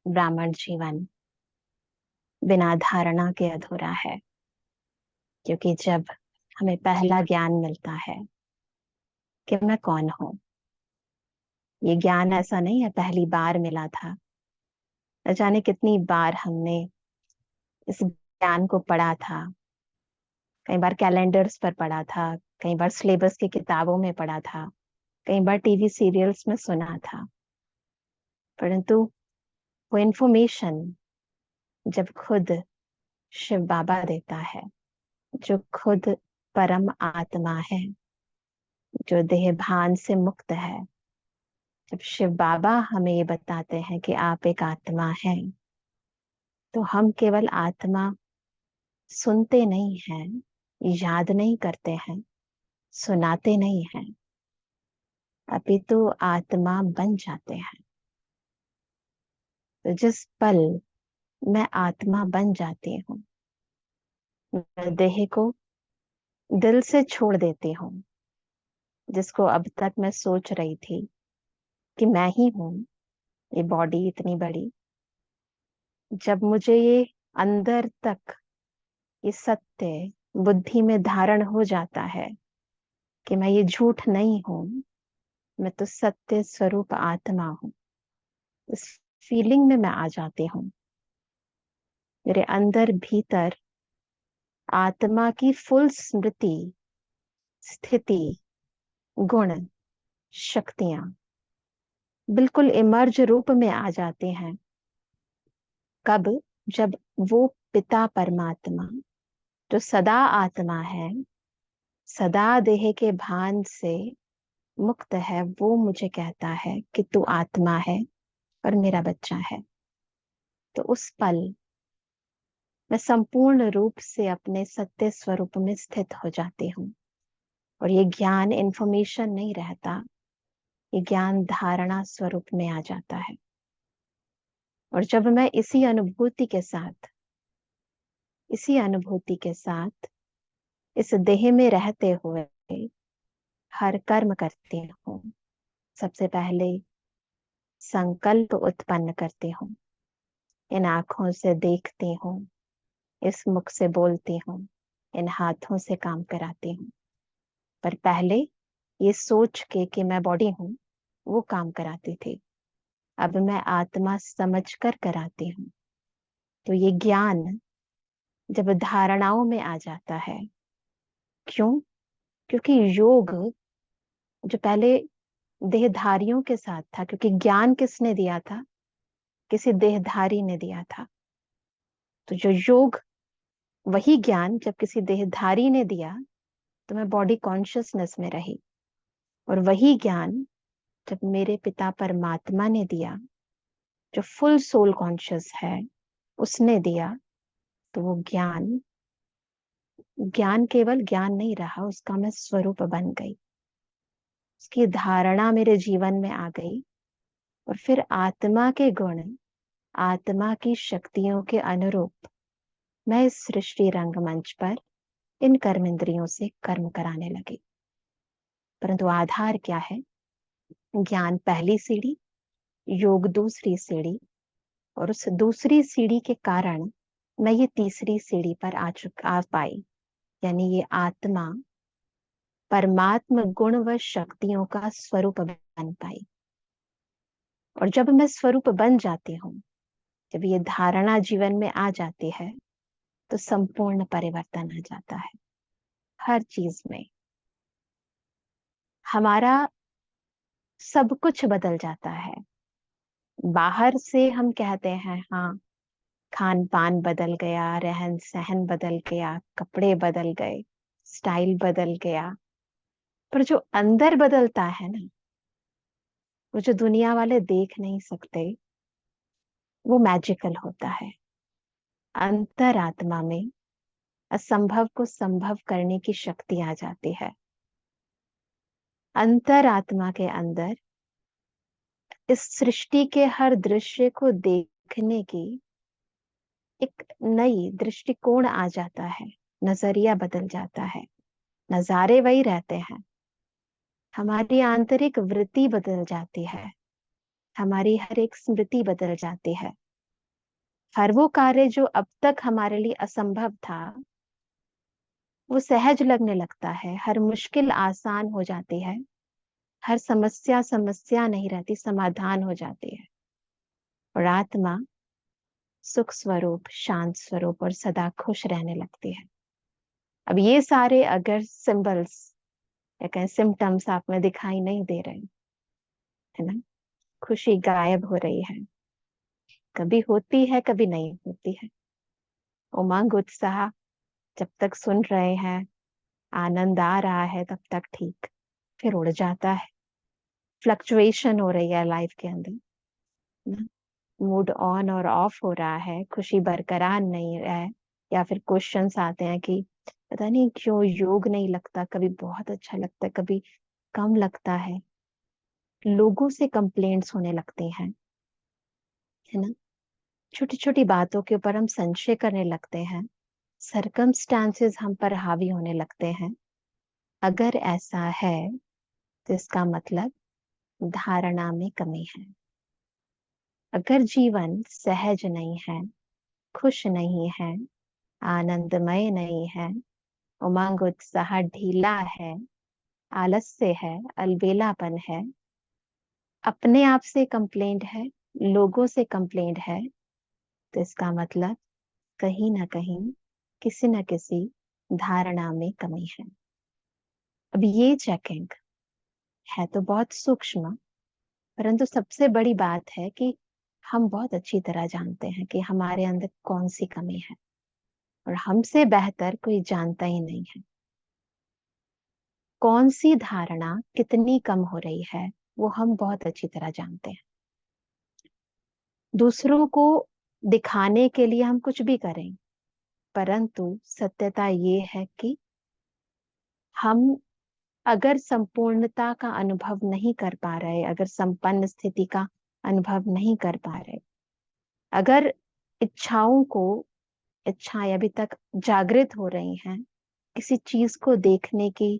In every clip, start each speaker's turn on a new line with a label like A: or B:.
A: ब्राह्मण जीवन बिना धारणा के अधूरा है। क्योंकि जब हमें पहला ज्ञान मिलता है कि मैं कौन हूं, ये ज्ञान ऐसा नहीं है पहली बार मिला था। न जाने कितनी बार हमने इस ज्ञान को पढ़ा था। कई बार कैलेंडर्स पर पढ़ा था, कई बार सिलेबस की किताबों में पढ़ा था, कई बार टीवी सीरियल्स में सुना था। परंतु वो इंफॉर्मेशन जब खुद शिव बाबा देता है, जो खुद परम आत्मा है, जो देह भान से मुक्त है, जब शिव बाबा हमें ये बताते हैं कि आप एक आत्मा हैं, तो हम केवल आत्मा सुनते नहीं हैं, याद नहीं करते हैं, सुनाते नहीं हैं, अपितु आत्मा बन जाते हैं। तो जिस पल मैं आत्मा बन जाती हूँ, मैं देह को दिल से छोड़ देती हूँ। जिसको अब तक मैं सोच रही थी कि मैं ही हूँ, ये बॉडी इतनी बड़ी, जब मुझे ये अंदर तक ये सत्य बुद्धि में धारण हो जाता है कि मैं ये झूठ नहीं हूं, मैं तो सत्य स्वरूप आत्मा हूं, इस फीलिंग में मैं आ जाती हूँ। मेरे अंदर भीतर आत्मा की फुल स्मृति, स्थिति, गुण, शक्तियां बिल्कुल इमर्ज रूप में आ जाते हैं। कब? जब वो पिता परमात्मा जो सदा आत्मा है, सदा देह के भान से मुक्त है, वो मुझे कहता है कि तू आत्मा है और मेरा बच्चा है। तो उस पल मैं संपूर्ण रूप से अपने सत्य स्वरूप में स्थित हो जाती हूँ। और ये ज्ञान इंफॉर्मेशन नहीं रहता, ये ज्ञान धारणा स्वरूप में आ जाता है। और जब मैं इसी अनुभूति के साथ इस देह में रहते हुए हर कर्म करती हूँ, सबसे पहले संकल्प उत्पन्न करती हूँ। इन आंखों से देखती हूँ, इस मुख से बोलती हूँ, इन हाथों से काम कराती हूँ। पर पहले ये सोच के कि मैं बॉडी हूँ, वो काम कराती थी। अब मैं आत्मा समझकर कराती हूँ। तो ये ज्ञान जब धारणाओं में आ जाता है, क्यों? क्योंकि योग जो पहले देहधारियों के साथ था, क्योंकि ज्ञान किसने दिया था? किसी देहधारी ने दिया था। तो जो योग, वही ज्ञान जब किसी देहधारी ने दिया, तो मैं बॉडी कॉन्शियसनेस में रही। और वही ज्ञान जब मेरे पिता परमात्मा ने दिया, जो फुल सोल कॉन्शियस है, उसने दिया, तो वो ज्ञान ज्ञान केवल ज्ञान नहीं रहा, उसका मैं स्वरूप बन गई। उसकी धारणा मेरे जीवन में आ गई। और फिर आत्मा के गुण, आत्मा की शक्तियों के अनुरूप मैं इस सृष्टि रंगमंच पर इन कर्म इंद्रियों से कर्म कराने लगी। परंतु आधार क्या है? ज्ञान पहली सीढ़ी, योग दूसरी सीढ़ी, और उस दूसरी सीढ़ी के कारण मैं ये तीसरी सीढ़ी पर आ पाई। यानी ये आत्मा परमात्म गुण व शक्तियों का स्वरूप बन पाई। और जब मैं स्वरूप बन जाती हूँ, जब ये धारणा जीवन में आ जाती है, तो संपूर्ण परिवर्तन आ जाता है हर चीज में। हमारा सब कुछ बदल जाता है। बाहर से हम कहते हैं हाँ, खान पान बदल गया, रहन सहन बदल गया, कपड़े बदल गए, स्टाइल बदल गया। पर जो अंदर बदलता है ना, वो जो दुनिया वाले देख नहीं सकते, वो मैजिकल होता है। अंतरात्मा में असंभव को संभव करने की शक्ति आ जाती है। अंतरात्मा के अंदर इस सृष्टि के हर दृश्य को देखने की एक नई दृष्टिकोण आ जाता है, नजरिया बदल जाता है। नजारे वही रहते हैं, हमारी आंतरिक वृत्ति बदल जाती है, हमारी हर एक स्मृति बदल जाती है। हर वो कार्य जो अब तक हमारे लिए असंभव था, वो सहज लगने लगता है। हर मुश्किल आसान हो जाती है। हर समस्या समस्या नहीं रहती, समाधान हो जाती है। और आत्मा सुख स्वरूप, शांत स्वरूप और सदा खुश रहने लगती है। अब ये सारे अगर सिंबल्स या कहें सिम्टम्स आप में दिखाई नहीं दे रहे, है ना, खुशी गायब हो रही है, कभी होती है कभी नहीं होती है, उमंग उत्साह जब तक सुन रहे हैं, आनंद आ रहा है तब तक ठीक, फिर उड़ जाता है। फ्लक्चुएशन हो रही है लाइफ के अंदर ना, मूड ऑन और ऑफ हो रहा है, खुशी बरकरार नहीं है। या फिर क्वेश्चंस आते हैं कि पता नहीं क्यों योग नहीं लगता, कभी बहुत अच्छा लगता है, कभी कम लगता है। लोगों से कंप्लेंट्स होने लगते हैं, है ना, छोटी छोटी बातों के ऊपर हम संशय करने लगते हैं, सरकमस्टांसेस हम पर हावी होने लगते हैं। अगर ऐसा है तो इसका मतलब धारणा में कमी है। अगर जीवन सहज नहीं है, खुश नहीं है, आनंदमय नहीं है, उमंग उत्साह ढीला है, आलस्य है, अलबेलापन है, अपने आप से कंप्लेंट है, लोगों से कंप्लेंट है, तो इसका मतलब कहीं ना कहीं किसी न किसी धारणा में कमी है। अब ये चेकिंग है तो बहुत सूक्ष्म, परंतु सबसे बड़ी बात है कि हम बहुत अच्छी तरह जानते हैं कि हमारे अंदर कौन सी कमी है, और हमसे बेहतर कोई जानता ही नहीं है। कौन सी धारणा कितनी कम हो रही है वो हम बहुत अच्छी तरह जानते हैं। दूसरों को दिखाने के लिए हम कुछ भी करें, परंतु सत्यता ये है कि हम अगर संपूर्णता का अनुभव नहीं कर पा रहे, अगर संपन्न स्थिति का अनुभव नहीं कर पा रहे, अगर इच्छाओं को इच्छाएं अभी तक जागृत हो रही हैं, किसी चीज को देखने की,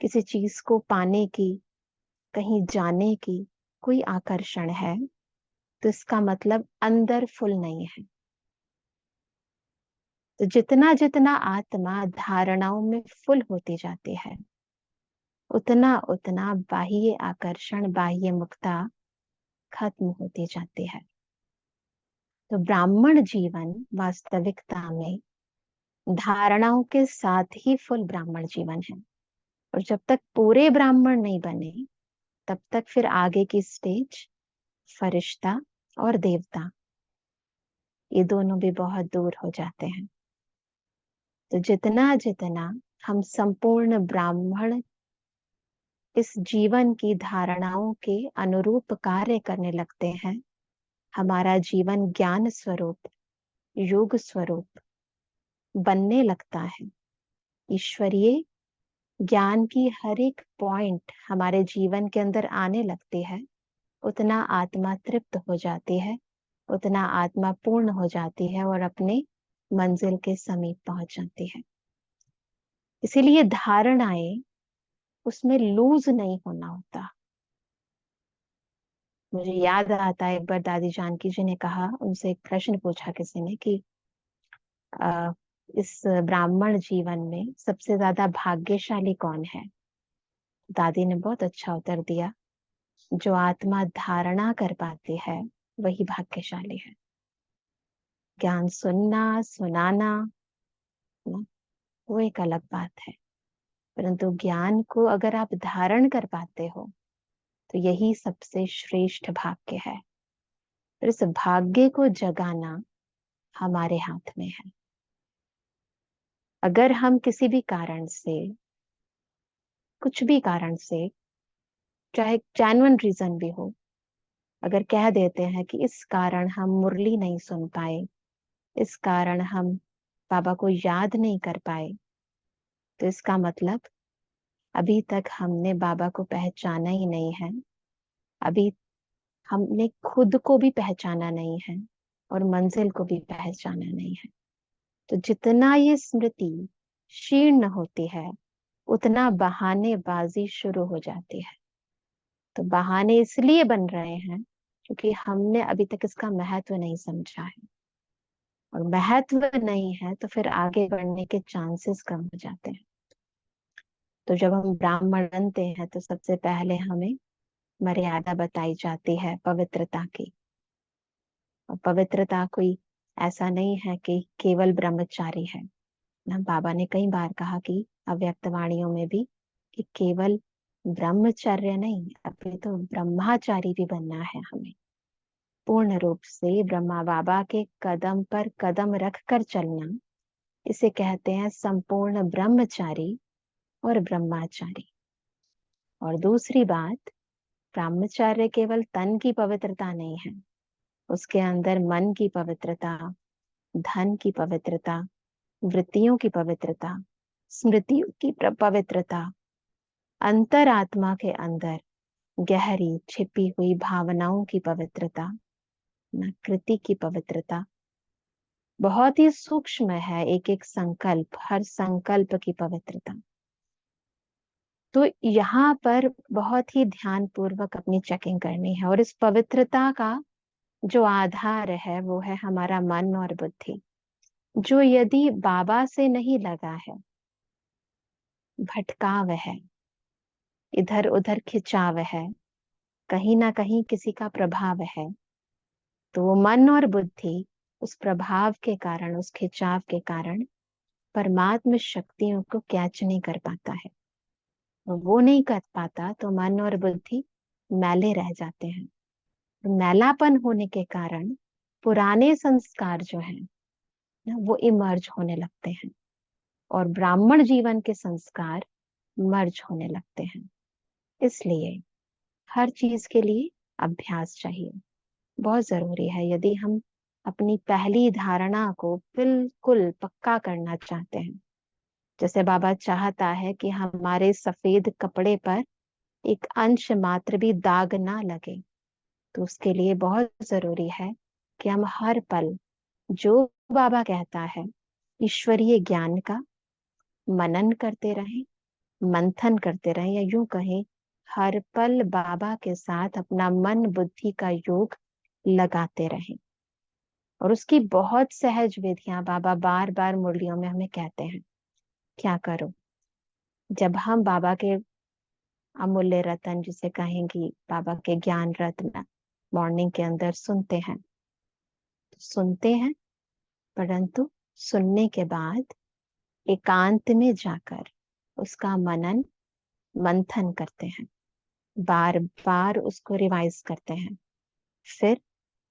A: किसी चीज को पाने की, कहीं जाने की कोई आकर्षण है, तो इसका मतलब अंदर फुल नहीं है। तो जितना जितना आत्मा धारणाओं में फुल होती जाती है, उतना उतना बाह्य आकर्षण, बाह्य मुक्ता खत्म होती जाती है। तो ब्राह्मण जीवन वास्तविकता में धारणाओं के साथ ही फुल ब्राह्मण जीवन है। और जब तक पूरे ब्राह्मण नहीं बने, तब तक फिर आगे की स्टेज फरिश्ता और देवता, ये दोनों भी बहुत दूर हो जाते हैं। तो जितना जितना हम संपूर्ण ब्राह्मण इस जीवन की धारणाओं के अनुरूप कार्य करने लगते हैं, हमारा जीवन ज्ञान स्वरूप, योग स्वरूप बनने लगता है। ईश्वरीय ज्ञान की हर एक पॉइंट हमारे जीवन के अंदर आने लगती है, उतना आत्मा तृप्त हो जाती है, उतना आत्मा पूर्ण हो जाती है और अपने मंजिल के समीप पहुंच जाती है। इसीलिए धारणाएं, उसमें लूज नहीं होना होता। मुझे याद आता है एक बार दादी जानकी जी ने कहा, उनसे एक प्रश्न पूछा किसी ने कि आ, इस ब्राह्मण जीवन में सबसे ज्यादा भाग्यशाली कौन है। दादी ने बहुत अच्छा उत्तर दिया, जो आत्मा धारणा कर पाती है वही भाग्यशाली है। ज्ञान सुनना, सुनाना ना, वो एक अलग बात है, परंतु ज्ञान को अगर आप धारण कर पाते हो तो यही सबसे श्रेष्ठ भाग्य है। और इस भाग्य को जगाना हमारे हाथ में है। अगर हम किसी भी कारण से, कुछ भी कारण से, चाहे जेन्युइन रीजन भी हो, अगर कह देते हैं कि इस कारण हम मुरली नहीं सुन पाए, इस कारण हम बाबा को याद नहीं कर पाए, तो इसका मतलब अभी तक हमने बाबा को पहचाना ही नहीं है। अभी हमने खुद को भी पहचाना नहीं है और मंजिल को भी पहचाना नहीं है। तो जितना ये स्मृति क्षीण होती है, उतना बहानेबाजी शुरू हो जाती है। तो बहाने इसलिए बन रहे हैं क्योंकि हमने अभी तक इसका महत्व नहीं समझा है। और महत्व नहीं है तो फिर आगे बढ़ने के चांसेस कम हो जाते हैं। तो जब हम ब्राह्मण बनते हैं तो सबसे पहले हमें मर्यादा बताई जाती है पवित्रता की। और पवित्रता कोई ऐसा नहीं है कि केवल ब्रह्मचारी है ना। बाबा ने कई बार कहा कि अव्यक्त वाणियों में भी कि केवल ब्रह्मचर्य नहीं, अभी तो ब्रह्माचारी भी बनना है हमें। पूर्ण रूप से ब्रह्मा बाबा के कदम पर कदम रख कर चलना, इसे कहते हैं संपूर्ण ब्रह्मचारी और ब्रह्माचारी। और दूसरी बात, ब्रह्मचर्य केवल तन की पवित्रता नहीं है, उसके अंदर मन की पवित्रता, धन की पवित्रता, वृत्तियों की पवित्रता, स्मृतियों की पवित्रता, अंतरात्मा के अंदर गहरी छिपी हुई भावनाओं की पवित्रता, कृति की पवित्रता, बहुत ही सूक्ष्म है एक एक संकल्प, हर संकल्प की पवित्रता। तो यहाँ पर बहुत ही ध्यान पूर्वक अपनी चेकिंग करनी है। और इस पवित्रता का जो आधार है वो है हमारा मन और बुद्धि, जो यदि बाबा से नहीं लगा है, भटकाव है, इधर उधर खिंचाव है, कहीं ना कहीं किसी का प्रभाव है, तो वो मन और बुद्धि उस प्रभाव के कारण, उस खिंचाव के कारण परमात्म शक्तियों को कैच नहीं कर पाता है। वो नहीं कर पाता तो मन और बुद्धि मैले रह जाते हैं। मैलापन होने के कारण पुराने संस्कार जो है ना, वो इमर्ज होने लगते हैं और ब्राह्मण जीवन के संस्कार मर्ज होने लगते हैं। इसलिए हर चीज के लिए अभ्यास चाहिए, बहुत जरूरी है। यदि हम अपनी पहली धारणा को बिल्कुल पक्का करना चाहते हैं, जैसे बाबा चाहता है कि हमारे सफेद कपड़े पर एक अंश मात्र भी दाग ना लगे, तो उसके लिए बहुत जरूरी है कि हम हर पल जो बाबा कहता है ईश्वरीय ज्ञान का मनन करते रहें, मंथन करते रहें, या यूं कहें हर पल बाबा के साथ अपना मन बुद्धि का योग लगाते रहें। और उसकी बहुत सहज विधियां बाबा बार बार मुरलियों में हमें कहते हैं क्या करो। जब हम बाबा के अमूल्य रतन जिसे कहेंगी, बाबा के ज्ञान रत्न मॉर्निंग के अंदर सुनते हैं, परंतु सुनने के बाद एकांत में जाकर उसका मनन मंथन करते हैं, बार बार उसको रिवाइज करते हैं, फिर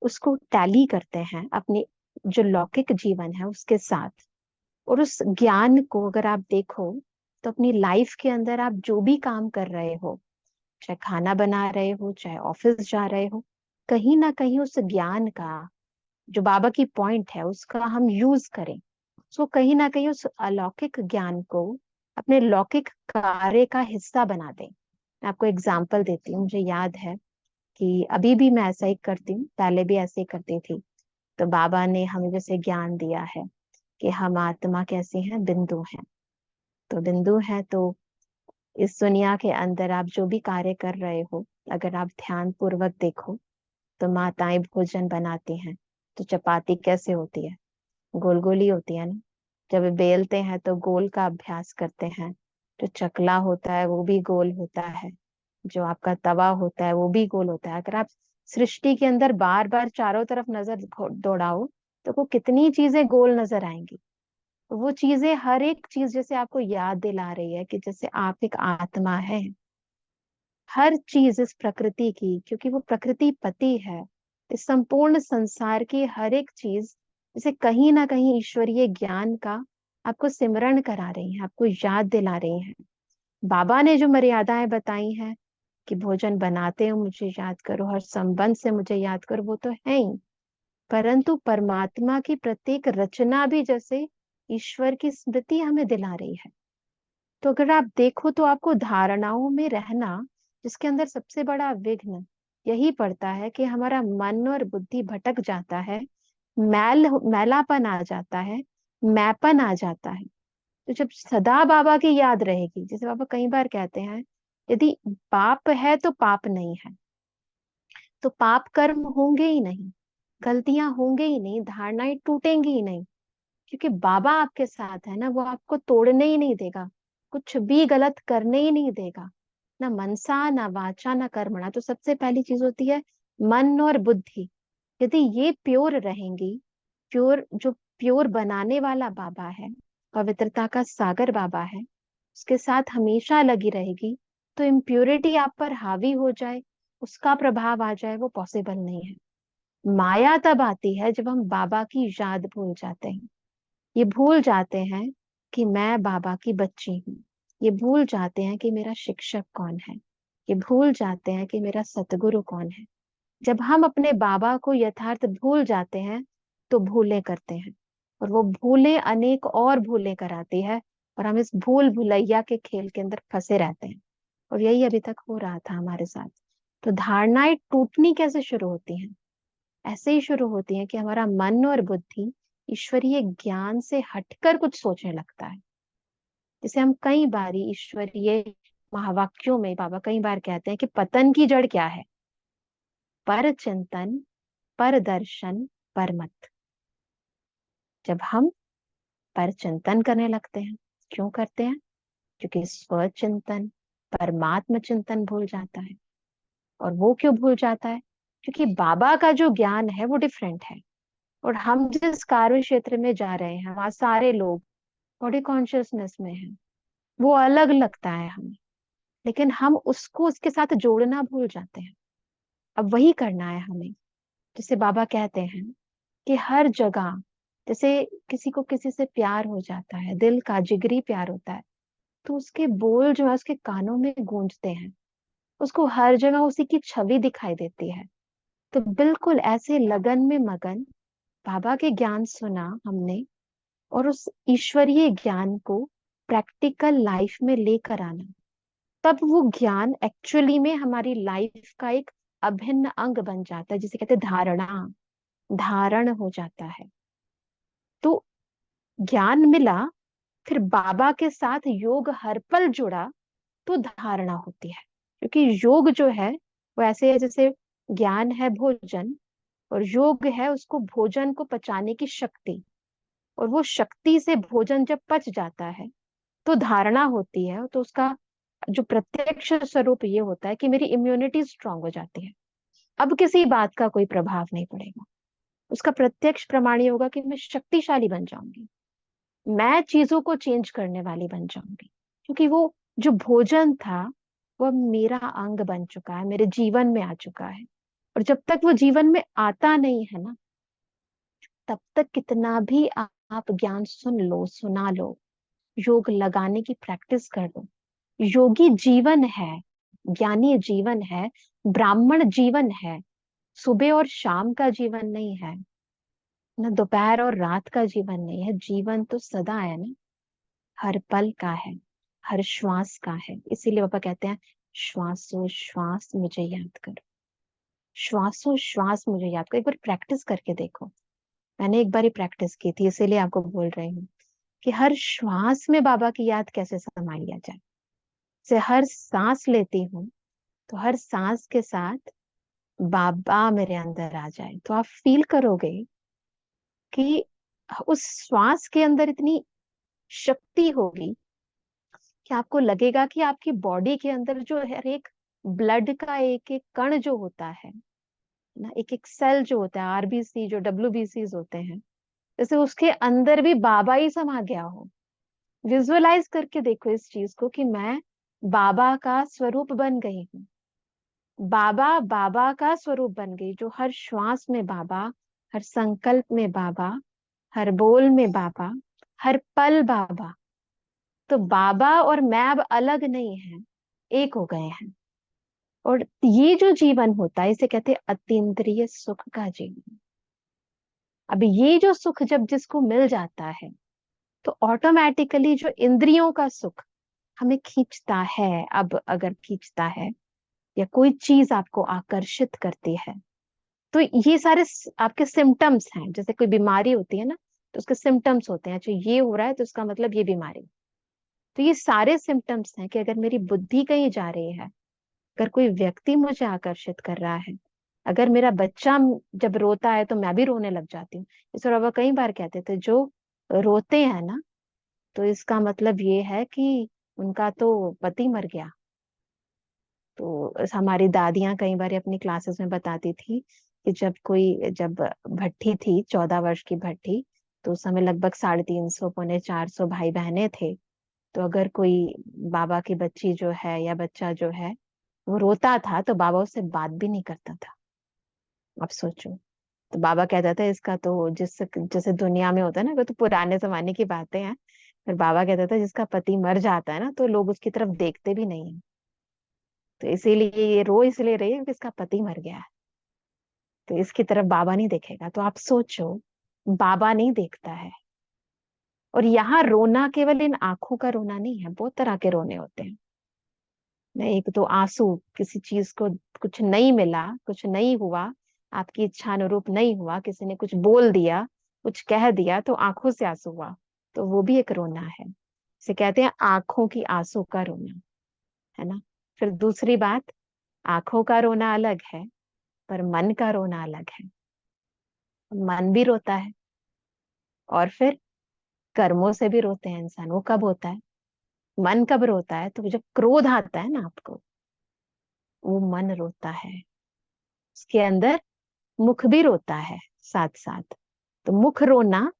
A: उसको टैली करते हैं अपने जो लौकिक जीवन है उसके साथ। और उस ज्ञान को अगर आप देखो तो अपनी लाइफ के अंदर आप जो भी काम कर रहे हो, चाहे खाना बना रहे हो, चाहे ऑफिस जा रहे हो, कहीं ना कहीं उस ज्ञान का जो बाबा की पॉइंट है उसका हम यूज करें। सो कहीं ना कहीं उस अलौकिक ज्ञान को अपने लौकिक कार्य का हिस्सा बना दें। मैं आपको एग्जाम्पल देती हूँ। मुझे याद है कि अभी भी मैं ऐसा ही करती हूँ, पहले भी ऐसे ही करती थी। तो बाबा ने हमें जैसे ज्ञान दिया है कि हम आत्मा कैसी हैं, बिंदु हैं। तो बिंदु है तो इस दुनिया के अंदर आप जो भी कार्य कर रहे हो, अगर आप ध्यान पूर्वक देखो तो माताएं भोजन बनाती हैं तो चपाती कैसे होती है, गोल गोल ही होती है ना। जब बेलते हैं तो गोल का अभ्यास करते हैं। जो चकला होता है वो भी गोल होता है, जो आपका तवा होता है वो भी गोल होता है। अगर आप सृष्टि के अंदर बार बार चारों तरफ नजर दौड़ाओ तो वो कितनी चीजें गोल नजर आएंगी। तो वो चीजें, हर एक चीज जैसे आपको याद दिला रही है कि जैसे आप एक आत्मा है। हर चीज इस प्रकृति की, क्योंकि वो प्रकृति पति है, इस संपूर्ण संसार की हर एक चीज जैसे कहीं ना कहीं ईश्वरीय ज्ञान का आपको सिमरण करा रही है, आपको याद दिला रही है। बाबा ने जो मर्यादाएं बताई हैं कि भोजन बनाते हो मुझे याद करो, हर संबंध से मुझे याद करो, वो तो है ही, परंतु परमात्मा की प्रत्येक रचना भी जैसे ईश्वर की स्मृति हमें दिला रही है। तो अगर आप देखो तो आपको धारणाओं में रहना, जिसके अंदर सबसे बड़ा विघ्न यही पड़ता है कि हमारा मन और बुद्धि भटक जाता है, मैलापन आ जाता है, मैपन आ जाता है। तो जब सदा बाबा की याद रहेगी, जैसे बाबा कई बार कहते हैं यदि पाप है तो पाप नहीं है, तो पाप कर्म होंगे ही नहीं। गलतियां होंगी ही नहीं, धारणाएं टूटेंगी ही नहीं, क्योंकि बाबा आपके साथ है ना, वो आपको तोड़ने ही नहीं देगा, कुछ भी गलत करने ही नहीं देगा, ना मनसा ना वाचा ना कर्मणा। तो सबसे पहली चीज होती है मन और बुद्धि। यदि ये प्योर रहेंगी, प्योर जो प्योर बनाने वाला बाबा है, पवित्रता का सागर बाबा है, उसके साथ हमेशा लगी रहेगी, तो इम्प्योरिटी आप पर हावी हो जाए, उसका प्रभाव आ जाए, वो पॉसिबल नहीं है। माया तब आती है जब हम बाबा की याद भूल जाते हैं। ये भूल जाते हैं कि मैं बाबा की बच्ची हूँ, ये भूल जाते हैं कि मेरा शिक्षक कौन है, ये भूल जाते हैं कि मेरा सतगुरु कौन है। जब हम अपने बाबा को यथार्थ भूल जाते हैं, तो भूलें करते हैं, और वो भूलें अनेक और भूलें कराती है, और हम इस भूल भुलैया के खेल के अंदर फंसे रहते हैं। और यही अभी तक हो रहा था हमारे साथ। तो धारणाएं टूटनी कैसे शुरू होती हैं? ऐसे ही शुरू होती हैं कि हमारा मन और बुद्धि ईश्वरीय ज्ञान से हटकर कुछ सोचने लगता है। जैसे हम कई बार ईश्वरीय महावाक्यों में बाबा कई बार कहते हैं कि पतन की जड़ क्या है? पर चिंतन, पर दर्शन, पर मत। जब हम पर चिंतन करने लगते हैं, क्यों करते हैं? क्योंकि स्व चिंतन, परमात्म चिंतन भूल जाता है। और वो क्यों भूल जाता है? क्योंकि बाबा का जो ज्ञान है वो डिफरेंट है, और हम जिस कार्य क्षेत्र में जा रहे हैं वहां सारे लोग बॉडी कॉन्शियसनेस में हैं, वो अलग लगता है हमें, लेकिन हम उसको उसके साथ जोड़ना भूल जाते हैं। अब वही करना है हमें। जैसे बाबा कहते हैं कि हर जगह, जैसे किसी को किसी से प्यार हो जाता है, दिल का जिगरी प्यार होता है, तो उसके बोल जो है उसके कानों में गूंजते हैं, उसको हर जगह उसी की छवि दिखाई देती है। तो बिल्कुल ऐसे लगन में मगन बाबा के ज्ञान सुना हमने, और उस ईश्वरीय ज्ञान को प्रैक्टिकल लाइफ में लेकर आना, तब वो ज्ञान एक्चुअली में हमारी लाइफ का एक अभिन्न अंग बन जाता है, जिसे कहते हैं धारणा, धारण हो जाता है। तो ज्ञान मिला, फिर बाबा के साथ योग हर पल जुड़ा, तो धारणा होती है। क्योंकि योग जो है वो ऐसे है जैसे ज्ञान है भोजन, और योग है उसको भोजन को पचाने की शक्ति, और वो शक्ति से भोजन जब पच जाता है तो धारणा होती है। तो उसका जो प्रत्यक्ष स्वरूप ये होता है कि मेरी इम्यूनिटी स्ट्रांग हो जाती है, अब किसी बात का कोई प्रभाव नहीं पड़ेगा। उसका प्रत्यक्ष प्रमाण ये होगा कि मैं शक्तिशाली बन जाऊंगी, मैं चीजों को चेंज करने वाली बन जाऊंगी, क्योंकि वो जो भोजन था वो अब मेरा अंग बन चुका है, मेरे जीवन में आ चुका है। और जब तक वो जीवन में आता नहीं है ना, तब तक कितना भी आप ज्ञान सुन लो, सुना लो, योग लगाने की प्रैक्टिस कर लो, योगी जीवन है, ज्ञानी जीवन है, ब्राह्मण जीवन है, सुबह और शाम का जीवन नहीं है, ना दोपहर और रात का जीवन नहीं है। जीवन तो सदा है ना, हर पल का है, हर श्वास का है। इसीलिए पापा कहते हैं श्वासों श्वास मुझे याद करो, श्वासों श्वास मुझे याद करो। एक बार प्रैक्टिस करके देखो। मैंने एक बार ही प्रैक्टिस की थी, इसीलिए आपको बोल रही हूँ कि हर श्वास में बाबा की याद कैसे समा लिया जाए। से हर सांस लेती हूँ, तो हर सांस के साथ बाबा मेरे अंदर आ जाए, तो आप फील करोगे कि उस श्वास के अंदर इतनी शक्ति होगी कि आपको लगेगा कि आपकी बॉडी के अंदर जो हर एक ब्लड का एक एक कण जो होता है ना, एक एक सेल जो होता है, आरबीसी जो डब्ल्यूबीसी होते हैं, जैसे उसके अंदर भी बाबा ही समा गया हो। विजुअलाइज करके देखो इस चीज को कि मैं बाबा का स्वरूप बन गई हूँ, बाबा बाबा का स्वरूप बन गई, जो हर श्वास में बाबा, हर संकल्प में बाबा, हर बोल में बाबा, हर पल बाबा। तो बाबा और मैं अब अलग नहीं है, एक हो गए हैं। और ये जो जीवन होता है इसे कहते हैं अतीन्द्रिय सुख का जीवन। अब ये जो सुख जब जिसको मिल जाता है, तो ऑटोमेटिकली जो इंद्रियों का सुख हमें खींचता है, अब अगर खींचता है या कोई चीज आपको आकर्षित करती है, तो ये सारे आपके सिम्टम्स हैं। जैसे कोई बीमारी होती है ना, तो उसके सिम्टम्स होते हैं, अच्छा ये हो रहा है तो उसका मतलब ये बीमारी। तो ये सारे सिम्टम्स हैं कि अगर मेरी बुद्धि कहीं जा रही है, अगर कोई व्यक्ति मुझे आकर्षित कर रहा है, अगर मेरा बच्चा जब रोता है तो मैं भी रोने लग जाती हूँ। इस बाबा कई बार कहते थे जो रोते हैं ना, तो इसका मतलब ये है कि उनका तो पति मर गया। तो हमारी दादियां कई बार अपनी क्लासेस में बताती थी कि जब भट्टी थी, 14 वर्ष की भट्टी, तो उस समय लगभग 350 400 भाई बहनें थे। तो अगर कोई बाबा की बच्ची जो है या बच्चा जो है वो रोता था तो बाबा उससे बात भी नहीं करता था। अब सोचो। तो बाबा कहता था इसका तो जिस जैसे दुनिया में होता है ना, वो तो पुराने जमाने की बातें हैं। फिर बाबा कहता था जिसका पति मर जाता है ना तो लोग उसकी तरफ देखते भी नहीं है। तो इसीलिए ये रो इसलिए रही है क्योंकि इसका पति मर गया है। तो इसकी तरफ बाबा नहीं देखेगा। तो आप सोचो, बाबा नहीं देखता है। और यहाँ रोना केवल इन आंखों का रोना नहीं है, बहुत तरह के रोने होते हैं ना। एक तो आंसू, किसी चीज को कुछ नहीं मिला, कुछ नहीं हुआ, आपकी इच्छा अनुरूप नहीं हुआ, किसी ने कुछ बोल दिया, कुछ कह दिया तो आंखों से आंसू हुआ, तो वो भी एक रोना है। इसे कहते हैं आंखों की आंसू का रोना, है ना। फिर दूसरी बात, आंखों का रोना अलग है, पर मन का रोना अलग है। मन भी रोता है। और फिर कर्मों से भी रोते हैं इंसान। वो कब होता है? मन कब रोता है? तो जब क्रोध आता है ना आपको, वो मन रोता है। उसके अंदर मुख भी रोता है साथ साथ। तो मुख रोना,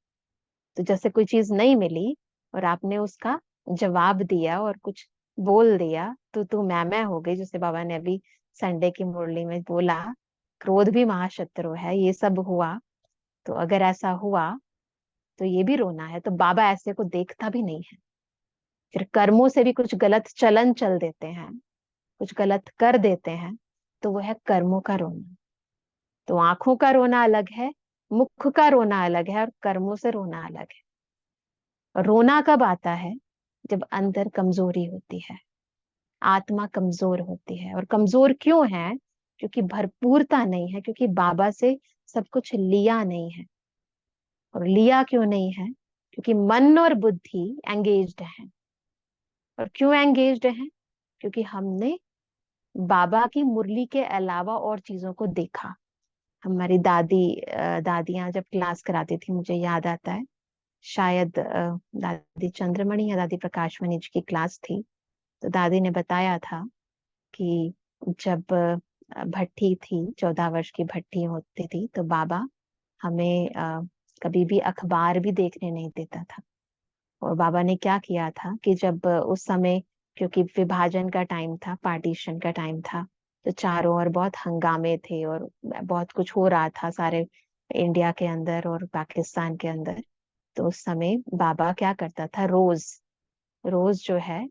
A: तो जैसे कोई चीज नहीं मिली और आपने उसका जवाब दिया और कुछ बोल दिया तो तू मैं हो गई, जैसे बाबा ने अभी संडे की मुरली में बोला, क्रोध भी महाशत्रु है, ये सब हुआ। तो अगर ऐसा हुआ तो ये भी रोना है। तो बाबा ऐसे को देखता भी नहीं है। फिर कर्मों से भी कुछ गलत चलन चल देते हैं, कुछ गलत कर देते हैं, तो वो है कर्मों का रोना। तो आंखों का रोना अलग है, मुख का रोना अलग है, और कर्मों से रोना अलग है। और रोना कब आता है? जब अंदर कमजोरी होती है, आत्मा कमजोर होती है। और कमजोर क्यों है? क्योंकि भरपूरता नहीं है, क्योंकि बाबा से सब कुछ लिया नहीं है। और लिया क्यों नहीं है? क्योंकि मन और बुद्धि एंगेज्ड है। और क्यों एंगेज्ड है? क्योंकि हमने बाबा की मुरली के अलावा और चीजों को देखा। हमारी दादियां जब क्लास कराती थी, मुझे याद आता है, शायद दादी चंद्रमणि या दादी प्रकाशमणि जी की क्लास थी। तो दादी ने बताया था कि जब भट्टी थी, 14 वर्ष की भट्टी होती थी, तो बाबा हमें कभी भी अखबार भी देखने नहीं देता था। और बाबा ने क्या किया था कि जब उस समय, क्योंकि विभाजन का टाइम था, पार्टीशन का टाइम था, तो चारों ओर बहुत हंगामे थे और बहुत कुछ हो रहा था सारे इंडिया के अंदर और पाकिस्तान के अंदर। तो उस समय बाबा क्या करता था, रोज रोज जो है,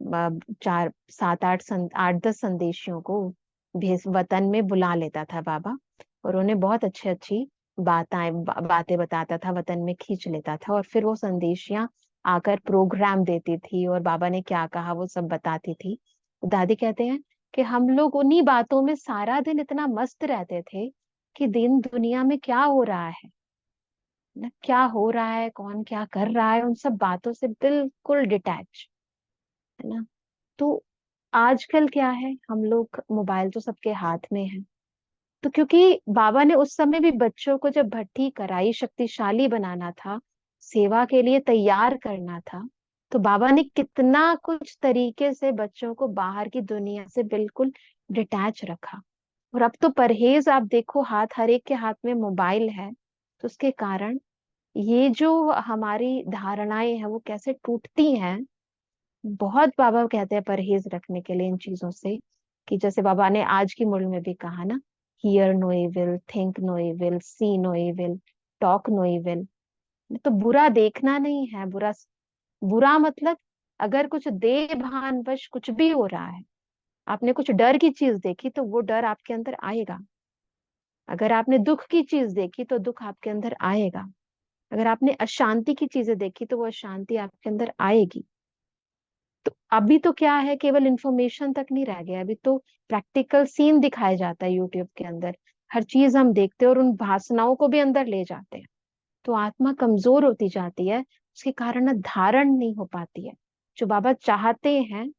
A: 4 7 8 10 संदेशियों को भेज वतन में बुला लेता था बाबा। और उन्हें बहुत अच्छी अच्छी बातें बताता था, वतन में खींच लेता था। और फिर वो संदेशियां आकर प्रोग्राम देती थी और बाबा ने क्या कहा वो सब बताती थी। तो दादी कहते हैं कि हम लोग उन्हीं बातों में सारा दिन इतना मस्त रहते थे कि दिन दुनिया में क्या हो रहा है ना, क्या हो रहा है, कौन क्या कर रहा है, उन सब बातों से बिल्कुल डिटैच, है ना। तो आजकल क्या है, हम लोग, मोबाइल तो सबके हाथ में है। तो क्योंकि बाबा ने उस समय भी बच्चों को जब भट्टी कराई, शक्तिशाली बनाना था, सेवा के लिए तैयार करना था, तो बाबा ने कितना कुछ तरीके से बच्चों को बाहर की दुनिया से बिल्कुल डिटैच रखा। और अब तो परहेज आप देखो, हर एक के हाथ में मोबाइल है। तो उसके कारण ये जो हमारी धारणाएं हैं वो कैसे टूटती हैं। बहुत बाबा कहते हैं परहेज रखने के लिए इन चीजों से। कि जैसे बाबा ने आज की मुरली में भी कहा ना, hear no evil, think no evil, see no evil, talk no evil. तो बुरा देखना नहीं है, बुरा बुरा मतलब, अगर कुछ देह भान वश कुछ भी हो रहा है, आपने कुछ डर की चीज देखी तो वो डर आपके अंदर आएगा। अगर आपने दुख की चीज देखी तो दुख आपके अंदर आएगा। अगर आपने अशांति की चीजें देखी तो वो अशांति आपके अंदर आएगी। तो अभी तो क्या है, केवल इंफॉर्मेशन तक नहीं रह गया, अभी तो प्रैक्टिकल सीन दिखाया जाता है यूट्यूब के अंदर। हर चीज हम देखते हैं और उन भावनाओं को भी अंदर ले जाते हैं। तो आत्मा कमजोर होती जाती है, उसके कारण ना धारण नहीं हो पाती है। जो बाबा चाहते हैं,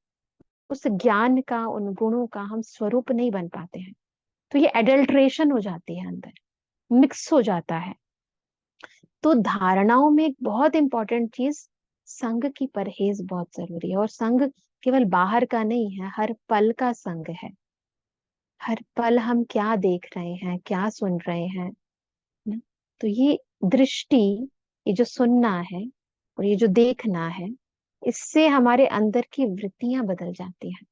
A: उस ज्ञान का, उन गुणों का हम स्वरूप नहीं बन पाते हैं। तो ये एडल्ट्रेशन हो जाती है, अंदर मिक्स हो जाता है। तो धारणाओं में एक बहुत इंपॉर्टेंट चीज, संग की परहेज बहुत जरूरी है। और संग केवल बाहर का नहीं है, हर पल का संग है। हर पल हम क्या देख रहे हैं, क्या सुन रहे हैं ना। तो ये दृष्टि, ये जो सुनना है और ये जो देखना है, इससे हमारे अंदर की वृत्तियां बदल जाती हैं।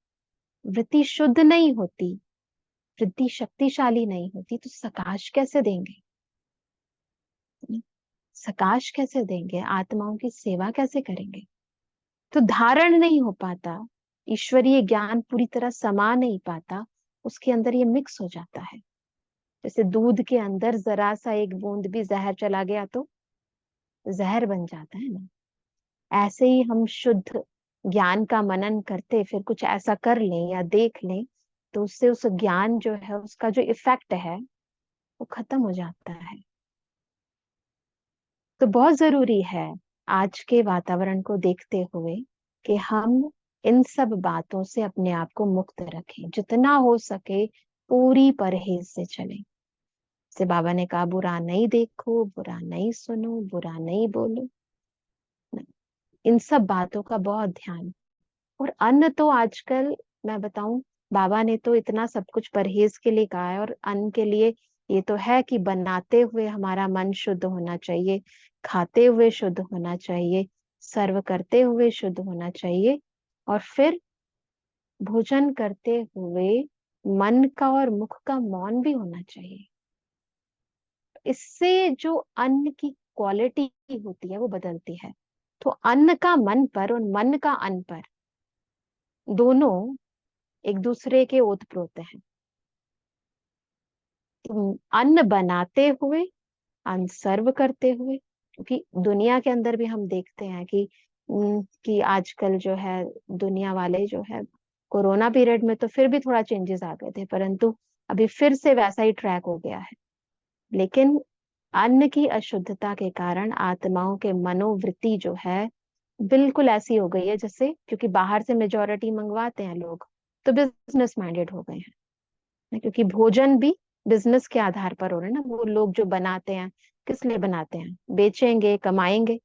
A: वृत्ति शुद्ध नहीं होती, वृत्ति शक्तिशाली नहीं होती, तो सकाश कैसे देंगे ना? सकाश कैसे देंगे, आत्माओं की सेवा कैसे करेंगे? तो धारण नहीं हो पाता, ईश्वरीय ज्ञान पूरी तरह समा नहीं पाता, उसके अंदर ये मिक्स हो जाता है। जैसे दूध के अंदर जरा सा एक बूंद भी जहर चला गया तो जहर बन जाता है ना। ऐसे ही हम शुद्ध ज्ञान का मनन करते फिर कुछ ऐसा कर लें या देख लें, तो उससे उस ज्ञान जो है, उसका जो इफेक्ट है, वो खत्म हो जाता है। तो बहुत जरूरी है आज के वातावरण को देखते हुए कि हम इन सब बातों से अपने आप को मुक्त रखें, जितना हो सके पूरी परहेज से चलें। से बाबा ने कहा, बुरा नहीं देखो, बुरा नहीं सुनो, बुरा नहीं बोलो, इन सब बातों का बहुत ध्यान। और अन्न तो आजकल मैं बताऊं, बाबा ने तो इतना सब कुछ परहेज के लिए कहा है, और अन्न के लिए ये तो है कि बनाते हुए हमारा मन शुद्ध होना चाहिए, खाते हुए शुद्ध होना चाहिए, सर्व करते हुए शुद्ध होना चाहिए, और फिर भोजन करते हुए मन का और मुख का मौन भी होना चाहिए। इससे जो अन्न की क्वालिटी होती है वो बदलती है। तो अन्न का मन पर और मन का अन्न पर, दोनों एक दूसरे के ओतप्रोत हैं। अन्न बनाते हुए, अन्न सर्व करते हुए, क्योंकि दुनिया के अंदर भी हम देखते हैं कि आजकल जो है दुनिया वाले जो है, कोरोना पीरियड में तो फिर भी थोड़ा चेंजेस आ गए थे, परंतु अभी फिर से वैसा ही ट्रैक हो गया है। लेकिन अन्न की अशुद्धता के कारण आत्माओं के मनोवृत्ति जो है बिल्कुल ऐसी हो गई है, जैसे क्योंकि बाहर से मेजोरिटी मंगवाते हैं लोग, तो बिजनेस माइंडेड हो गए हैं। क्योंकि भोजन भी बिजनेस के आधार पर हो रहे हैं ना। वो लोग जो बनाते हैं, किस लिए बनाते हैं? बेचेंगे, कमाएंगे।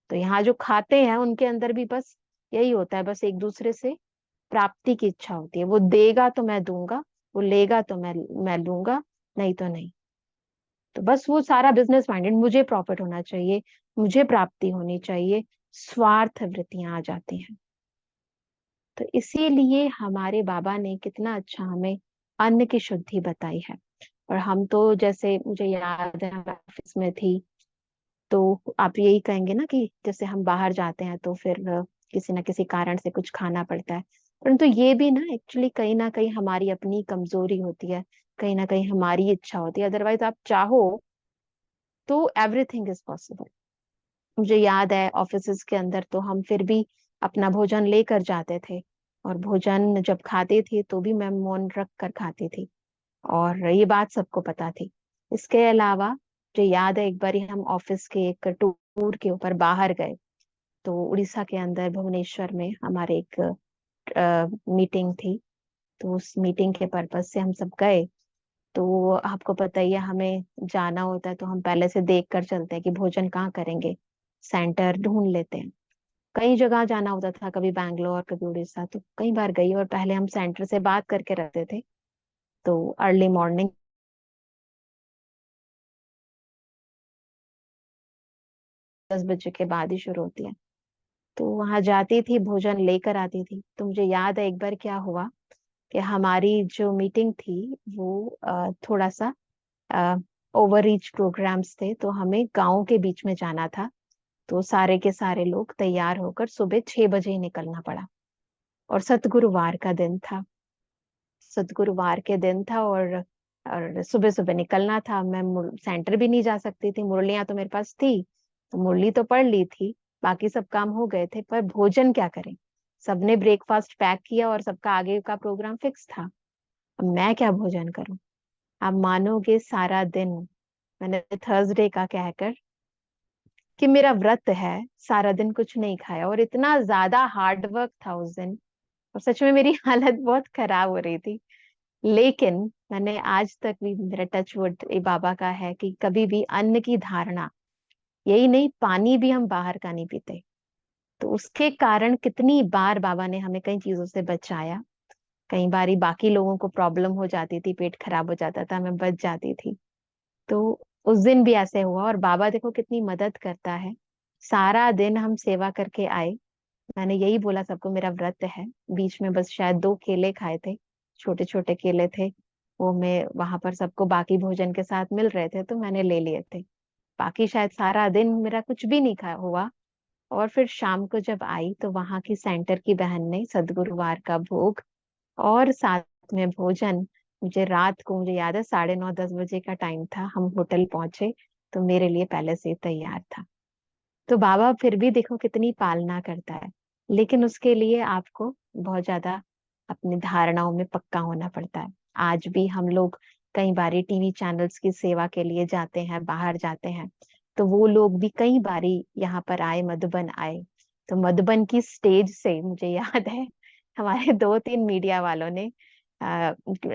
A: तो यहाँ जो खाते हैं उनके अंदर भी बस यही होता है, बस एक दूसरे से प्राप्ति की इच्छा होती है। वो देगा तो मैं दूंगा, वो लेगा तो मैं लूंगा, नहीं तो नहीं। तो बस वो सारा बिजनेस माइंडेड, मुझे प्रॉफिट होना चाहिए, मुझे प्राप्ति होनी चाहिए, स्वार्थ वृत्तियां आ जाती हैं। तो इसीलिए हमारे बाबा ने कितना अच्छा हमें अन्न की शुद्धि बताई है। और हम तो, जैसे मुझे याद है मैं ऑफिस में थी, तो आप यही कहेंगे ना कि जैसे हम बाहर जाते हैं तो फिर किसी ना किसी कारण से कुछ खाना पड़ता है। परंतु ये भी ना कहीं हमारी अपनी कमजोरी होती है, कहीं ना कहीं हमारी इच्छा होती है। अदरवाइज आप चाहो तो एवरीथिंग इज पॉसिबल। मुझे याद है ऑफिसेज के अंदर तो हम फिर भी अपना भोजन लेकर जाते थे, और भोजन जब खाते थे तो भी मैं मौन रख कर खाती थी, और ये बात सबको पता थी। इसके अलावा मुझे याद है एक बार हम ऑफिस के एक टूर के ऊपर बाहर गए, तो उड़ीसा के अंदर भुवनेश्वर में हमारे एक मीटिंग थी। तो उस मीटिंग के पर्पज से हम सब गए। तो आपको पता ही है, हमें जाना होता है तो हम पहले से देख कर चलते हैं कि भोजन कहाँ करेंगे, सेंटर ढूंढ लेते हैं। कई जगह जाना होता था, कभी बैंगलोर, कभी उड़ीसा, तो कई बार गई, और पहले हम सेंटर से बात करके रखते थे। तो अर्ली मॉर्निंग 10 बजे के बाद ही शुरू होती है। तो वहां जाती थी, भोजन लेकर आती थी। तो मुझे याद है एक बार क्या हुआ कि हमारी जो मीटिंग थी वो थोड़ा सा ओवर रीच प्रोग्राम्स थे, तो हमें गाँव के बीच में जाना था। तो सारे के सारे लोग तैयार होकर सुबह 6 बजे ही निकलना पड़ा। और सतगुरुवार का दिन था, सतगुरुवार के दिन था, और सुबह सुबह निकलना था। मैं सेंटर भी नहीं जा सकती थी, मुरलियां तो मेरे पास थी, तो मुरली तो पढ़ ली थी, बाकी सब काम हो गए थे, पर भोजन क्या करें? सबने ब्रेकफास्ट पैक किया और सबका आगे का प्रोग्राम फिक्स था। अब मैं क्या भोजन करूं? आप मानोगे, सारा दिन मैंने थर्सडे का कहकर कि मेरा व्रत है, सारा दिन कुछ नहीं खाया, और इतना ज्यादा हार्ड वर्क था उस दिन, और सच में मेरी हालत बहुत खराब हो रही थी। लेकिन मैंने आज तक भी, मेरा टच वुड ये बाबा का है कि कभी भी अन्न की धारणा, यही नहीं पानी भी हम बाहर का नहीं पीते। तो उसके कारण कितनी बार बाबा ने हमें कई चीजों से बचाया। कई बारी बाकी लोगों को प्रॉब्लम हो जाती थी, पेट खराब हो जाता था, मैं बच जाती थी। तो उस दिन भी ऐसे हुआ, और बाबा देखो कितनी मदद करता है। सारा दिन हम सेवा करके आए। मैंने यही बोला सबको, मेरा व्रत है। बीच में बस शायद 2 केले खाए थे, छोटे छोटे केले थे। वो मैं वहां पर सबको बाकी भोजन के साथ मिल रहे थे तो मैंने ले लिए थे। बाकी शायद सारा दिन मेरा कुछ भी नहीं खा हुआ। और फिर शाम को जब आई तो वहां की सेंटर की बहन ने सदगुरुवार का भोग और साथ में भोजन, मुझे रात को, मुझे याद है 9:30-10 बजे का टाइम था, हम होटल पहुंचे तो मेरे लिए पहले से ही तैयार था। तो बाबा फिर भी देखो कितनी पालना करता है। लेकिन उसके लिए आपको बहुत ज्यादा अपनी धारणाओं में पक्का होना पड़ता है। आज भी हम लोग कई बारी टीवी चैनल्स की सेवा के लिए जाते हैं, बाहर जाते हैं, तो वो लोग भी कई बारी यहाँ पर आए, मधुबन आए। तो मधुबन की स्टेज से मुझे याद है हमारे 2-3 मीडिया वालों ने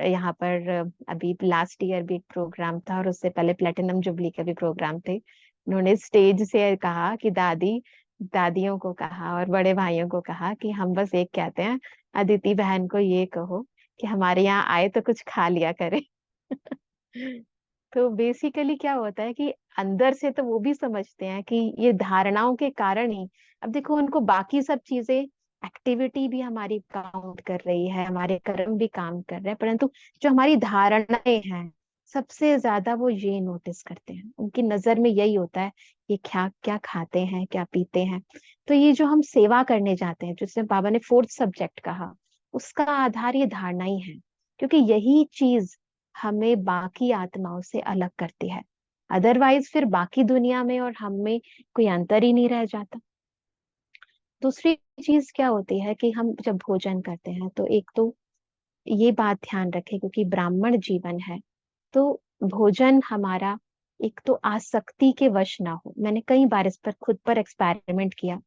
A: यहाँ पर अभी लास्ट ईयर भी एक प्रोग्राम था, और उससे पहले प्लेटिनम जुबली के भी प्रोग्राम थे। उन्होंने स्टेज से कहा कि दादियों को कहा और बड़े भाइयों को कहा कि हम बस एक कहते हैं, अदिति बहन को ये कहो कि हमारे यहाँ आए तो कुछ खा लिया करे। तो बेसिकली क्या होता है कि अंदर से तो वो भी समझते हैं कि ये धारणाओं के कारण ही, अब देखो उनको बाकी सब चीजें, एक्टिविटी भी हमारी काउंट कर रही है, हमारे कर्म भी काम कर रहे हैं, परंतु जो हमारी धारणाएं हैं सबसे ज्यादा वो ये नोटिस करते हैं। उनकी नजर में यही होता है, ये क्या क्या खाते हैं, क्या पीते हैं। तो ये जो हम सेवा करने जाते हैं, जिसमें बाबा ने 4th सब्जेक्ट कहा, उसका आधार ये धारणा ही है। क्योंकि यही चीज हमें बाकी आत्माओं से अलग करती है। अदरवाइज फिर बाकी दुनिया में और हम में कोई अंतर ही नहीं रह जाता। दूसरी चीज क्या होती है कि हम जब भोजन करते हैं तो एक तो ये बात ध्यान रखें, क्योंकि ब्राह्मण जीवन है, तो भोजन हमारा एक तो आसक्ति के वश ना हो। मैंने कई बार इस पर खुद पर एक्सपेरिमेंट किया,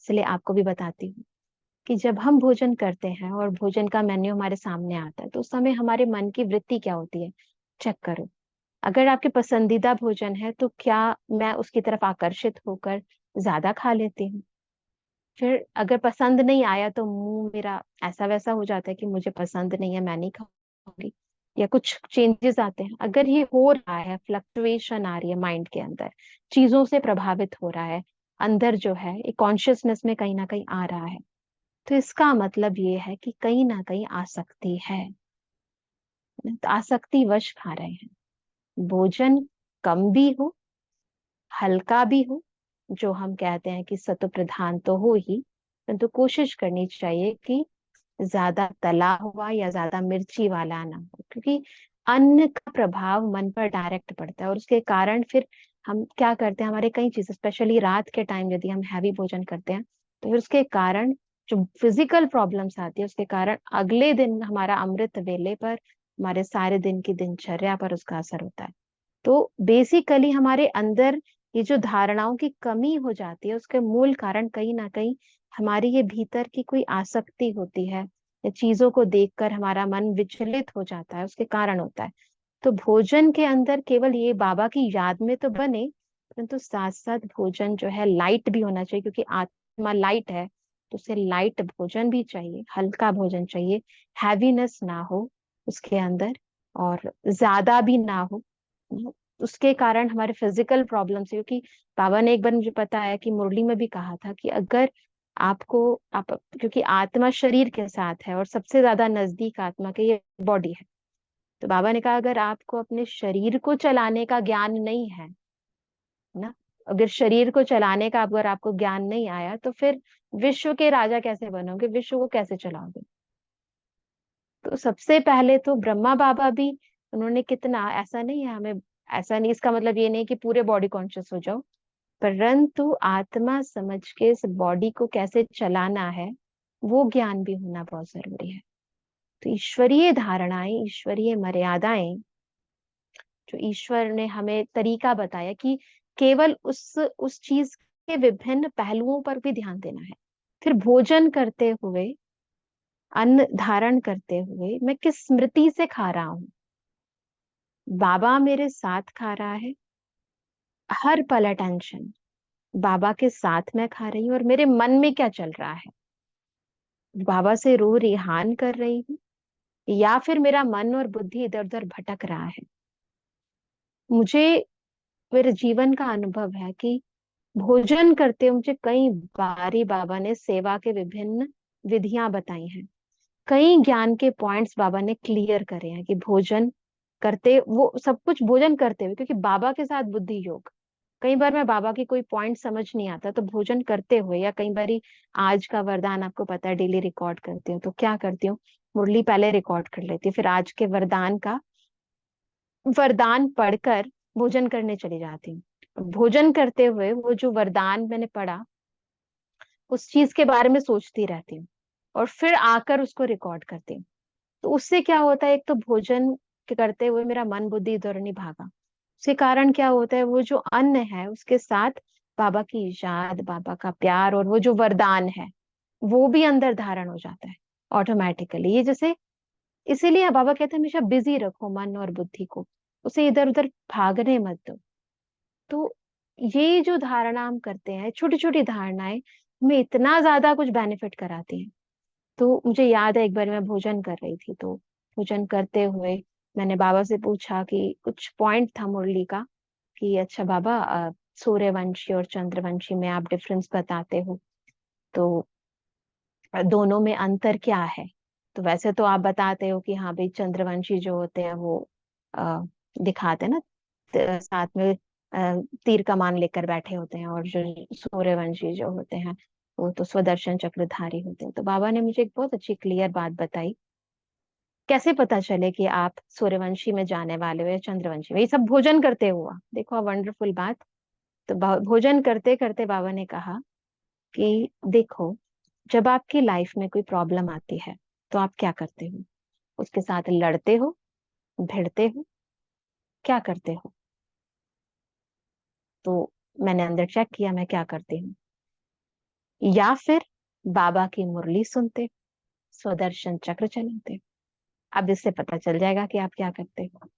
A: इसलिए आपको भी बताती हूँ कि जब हम भोजन करते हैं और भोजन का मेन्यू हमारे सामने आता है, तो उस समय हमारे मन की वृत्ति क्या होती है, चेक करो। अगर आपके पसंदीदा भोजन है तो क्या मैं उसकी तरफ आकर्षित होकर ज्यादा खा लेती हूँ। फिर अगर पसंद नहीं आया तो मुंह मेरा ऐसा वैसा हो जाता है कि मुझे पसंद नहीं है, मैं नहीं खाऊंगी, या कुछ चेंजेस आते हैं। अगर ये हो रहा है, फ्लक्चुएशन आ रही है माइंड के अंदर, चीजों से प्रभावित हो रहा है, अंदर जो है एक कॉन्शियसनेस में कहीं ना कहीं आ रहा है, तो इसका मतलब ये है कि कहीं ना कहीं आसक्ति है। तो आसक्ति वश खा रहे हैं। भोजन कम भी हो, हल्का भी हो, जो हम कहते हैं कि सत्व प्रधान तो हो ही, परंतु कोशिश करनी चाहिए कि ज्यादा तला हुआ या ज्यादा मिर्ची वाला ना हो। क्योंकि अन्न का प्रभाव मन पर डायरेक्ट पड़ता है, और उसके कारण फिर हम क्या करते हैं, हमारे कई चीजें, स्पेशली रात के टाइम यदि हम हैवी भोजन करते हैं, तो फिर उसके कारण जो फिजिकल प्रॉब्लम्स आती है, उसके कारण अगले दिन हमारा अमृत वेले पर, हमारे सारे दिन की दिनचर्या पर उसका असर होता है। तो बेसिकली हमारे अंदर ये जो धारणाओं की कमी हो जाती है, उसके मूल कारण कहीं ना कहीं हमारी ये भीतर की कोई आसक्ति होती है, या चीजों को देखकर हमारा मन विचलित हो जाता है, उसके कारण होता है। तो भोजन के अंदर केवल ये बाबा की याद में तो बने, परंतु साथ साथ भोजन जो है लाइट भी होना चाहिए, क्योंकि आत्मा लाइट है। तो उसे लाइट भोजन भी चाहिए, हल्का भोजन चाहिए, हैवीनेस ना हो उसके अंदर, और ज्यादा भी ना हो। उसके कारण हमारे फिजिकल प्रॉब्लम्स, क्योंकि बाबा ने एक बार मुझे पता है कि मुरली में भी कहा था कि अगर आपको, आप, क्योंकि आत्मा शरीर के साथ है और सबसे ज्यादा नजदीक आत्मा के ये बॉडी है, तो बाबा ने कहा अगर आपको अपने शरीर को चलाने का ज्ञान नहीं है ना, अगर शरीर को चलाने का अगर आपको ज्ञान नहीं आया, तो फिर विश्व के राजा कैसे बनोगे, विश्व को कैसे चलाओगे। तो सबसे पहले तो ब्रह्मा बाबा भी, उन्होंने कितना, ऐसा नहीं है हमें, ऐसा नहीं, इसका मतलब ये नहीं कि पूरे बॉडी कॉन्शियस हो जाओ, परंतु आत्मा समझ के इस बॉडी को कैसे चलाना है, वो ज्ञान भी होना बहुत जरूरी है। तो ईश्वरीय धारणाएं, ईश्वरीय मर्यादाएं, जो ईश्वर ने हमें तरीका बताया कि केवल उस चीज के विभिन्न पहलुओं पर भी ध्यान देना है। फिर भोजन करते हुए, अन्न धारण करते हुए मैं किस स्मृति से खा रहा हूँ, बाबा मेरे साथ खा रहा है, हर पल अटेंशन बाबा के साथ मैं खा रही हूँ, और मेरे मन में क्या चल रहा है, बाबा से रू रिहान कर रही हूँ, या फिर मेरा मन और बुद्धि इधर उधर भटक रहा है। मुझे मेरे जीवन का अनुभव है कि भोजन करते हुए मुझे कई बारी बाबा ने सेवा के विभिन्न विधियां बताई हैं, कई ज्ञान के पॉइंट्स बाबा ने क्लियर करे हैं कि भोजन करते, वो सब कुछ भोजन करते हुए, क्योंकि बाबा के साथ बुद्धि योग, कई बार मैं बाबा की कोई पॉइंट समझ नहीं आता तो भोजन करते हुए, या कई बारी आज का वरदान आपको पता है डेली रिकॉर्ड करती हूँ, तो क्या करती हूँ, मुरली पहले रिकॉर्ड कर लेती हूँ, फिर आज के वरदान का वरदान पढ़कर भोजन करने चली जाती हूँ। भोजन करते हुए वो जो वरदान मैंने पढ़ा, उस चीज के बारे में सोचती रहती हूँ, और फिर आकर उसको रिकॉर्ड करती हूँ। तो उससे क्या होता है, एक तो भोजन के करते हुए मेरा मन बुद्धि इधर नहीं भागा, उसके कारण क्या होता है, वो जो अन्न है उसके साथ बाबा की याद, बाबा का प्यार, और वो जो वरदान है वो भी अंदर धारण हो जाता है ऑटोमेटिकली। ये जैसे, इसीलिए बाबा कहते हैं हमेशा बिजी रखो मन और बुद्धि को, उसे इधर उधर भागने मत दो। तो ये जो धारणा हम करते हैं, छोटी छोटी धारणाएं हमें इतना ज्यादा कुछ बेनिफिट कराती हैं। तो मुझे याद है एक बार मैं भोजन कर रही थी, तो भोजन करते हुए मैंने बाबा से पूछा कि कुछ पॉइंट था मुरली का, कि अच्छा बाबा, सूर्यवंशी और चंद्रवंशी में आप डिफरेंस बताते हो, तो दोनों में अंतर क्या है। तो वैसे तो आप बताते हो कि हाँ भाई, चंद्रवंशी जो होते हैं वो आ, दिखाते हैं ना, साथ में तीर कमान लेकर बैठे होते हैं, और जो सूर्यवंशी जो होते हैं वो तो स्वदर्शन चक्रधारी होते हैं। तो बाबा ने मुझे एक बहुत अच्छी क्लियर बात बताई, कैसे पता चले कि आप सूर्यवंशी में जाने वाले हो या चंद्रवंशी में, ये सब भोजन करते हुआ। देखो वंडरफुल बात। तो भोजन करते करते बाबा ने कहा कि देखो, जब आपकी लाइफ में कोई प्रॉब्लम आती है तो आप क्या करते हो, उसके साथ लड़ते हो, भिड़ते हो, क्या करते हो। तो मैंने अंदर चेक किया मैं क्या करती हूँ, या फिर बाबा की मुरली सुनते, स्वदर्शन चक्र चलाते। अब इससे पता चल जाएगा कि आप क्या करते हो।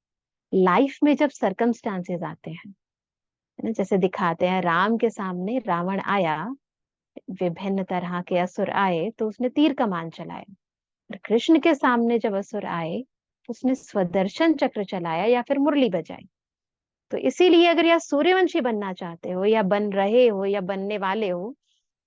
A: लाइफ में जब सरकमस्टांसेस आते हैं, है ना, जैसे दिखाते हैं राम के सामने रावण आया, विभिन्न तरह के असुर आए तो उसने तीर कमान चलाया, और कृष्ण के सामने जब असुर आए उसने स्वदर्शन चक्र चलाया या फिर मुरली बजाई। तो इसीलिए अगर या सूर्यवंशी बनना चाहते हो, या बन रहे हो, या बनने वाले हो,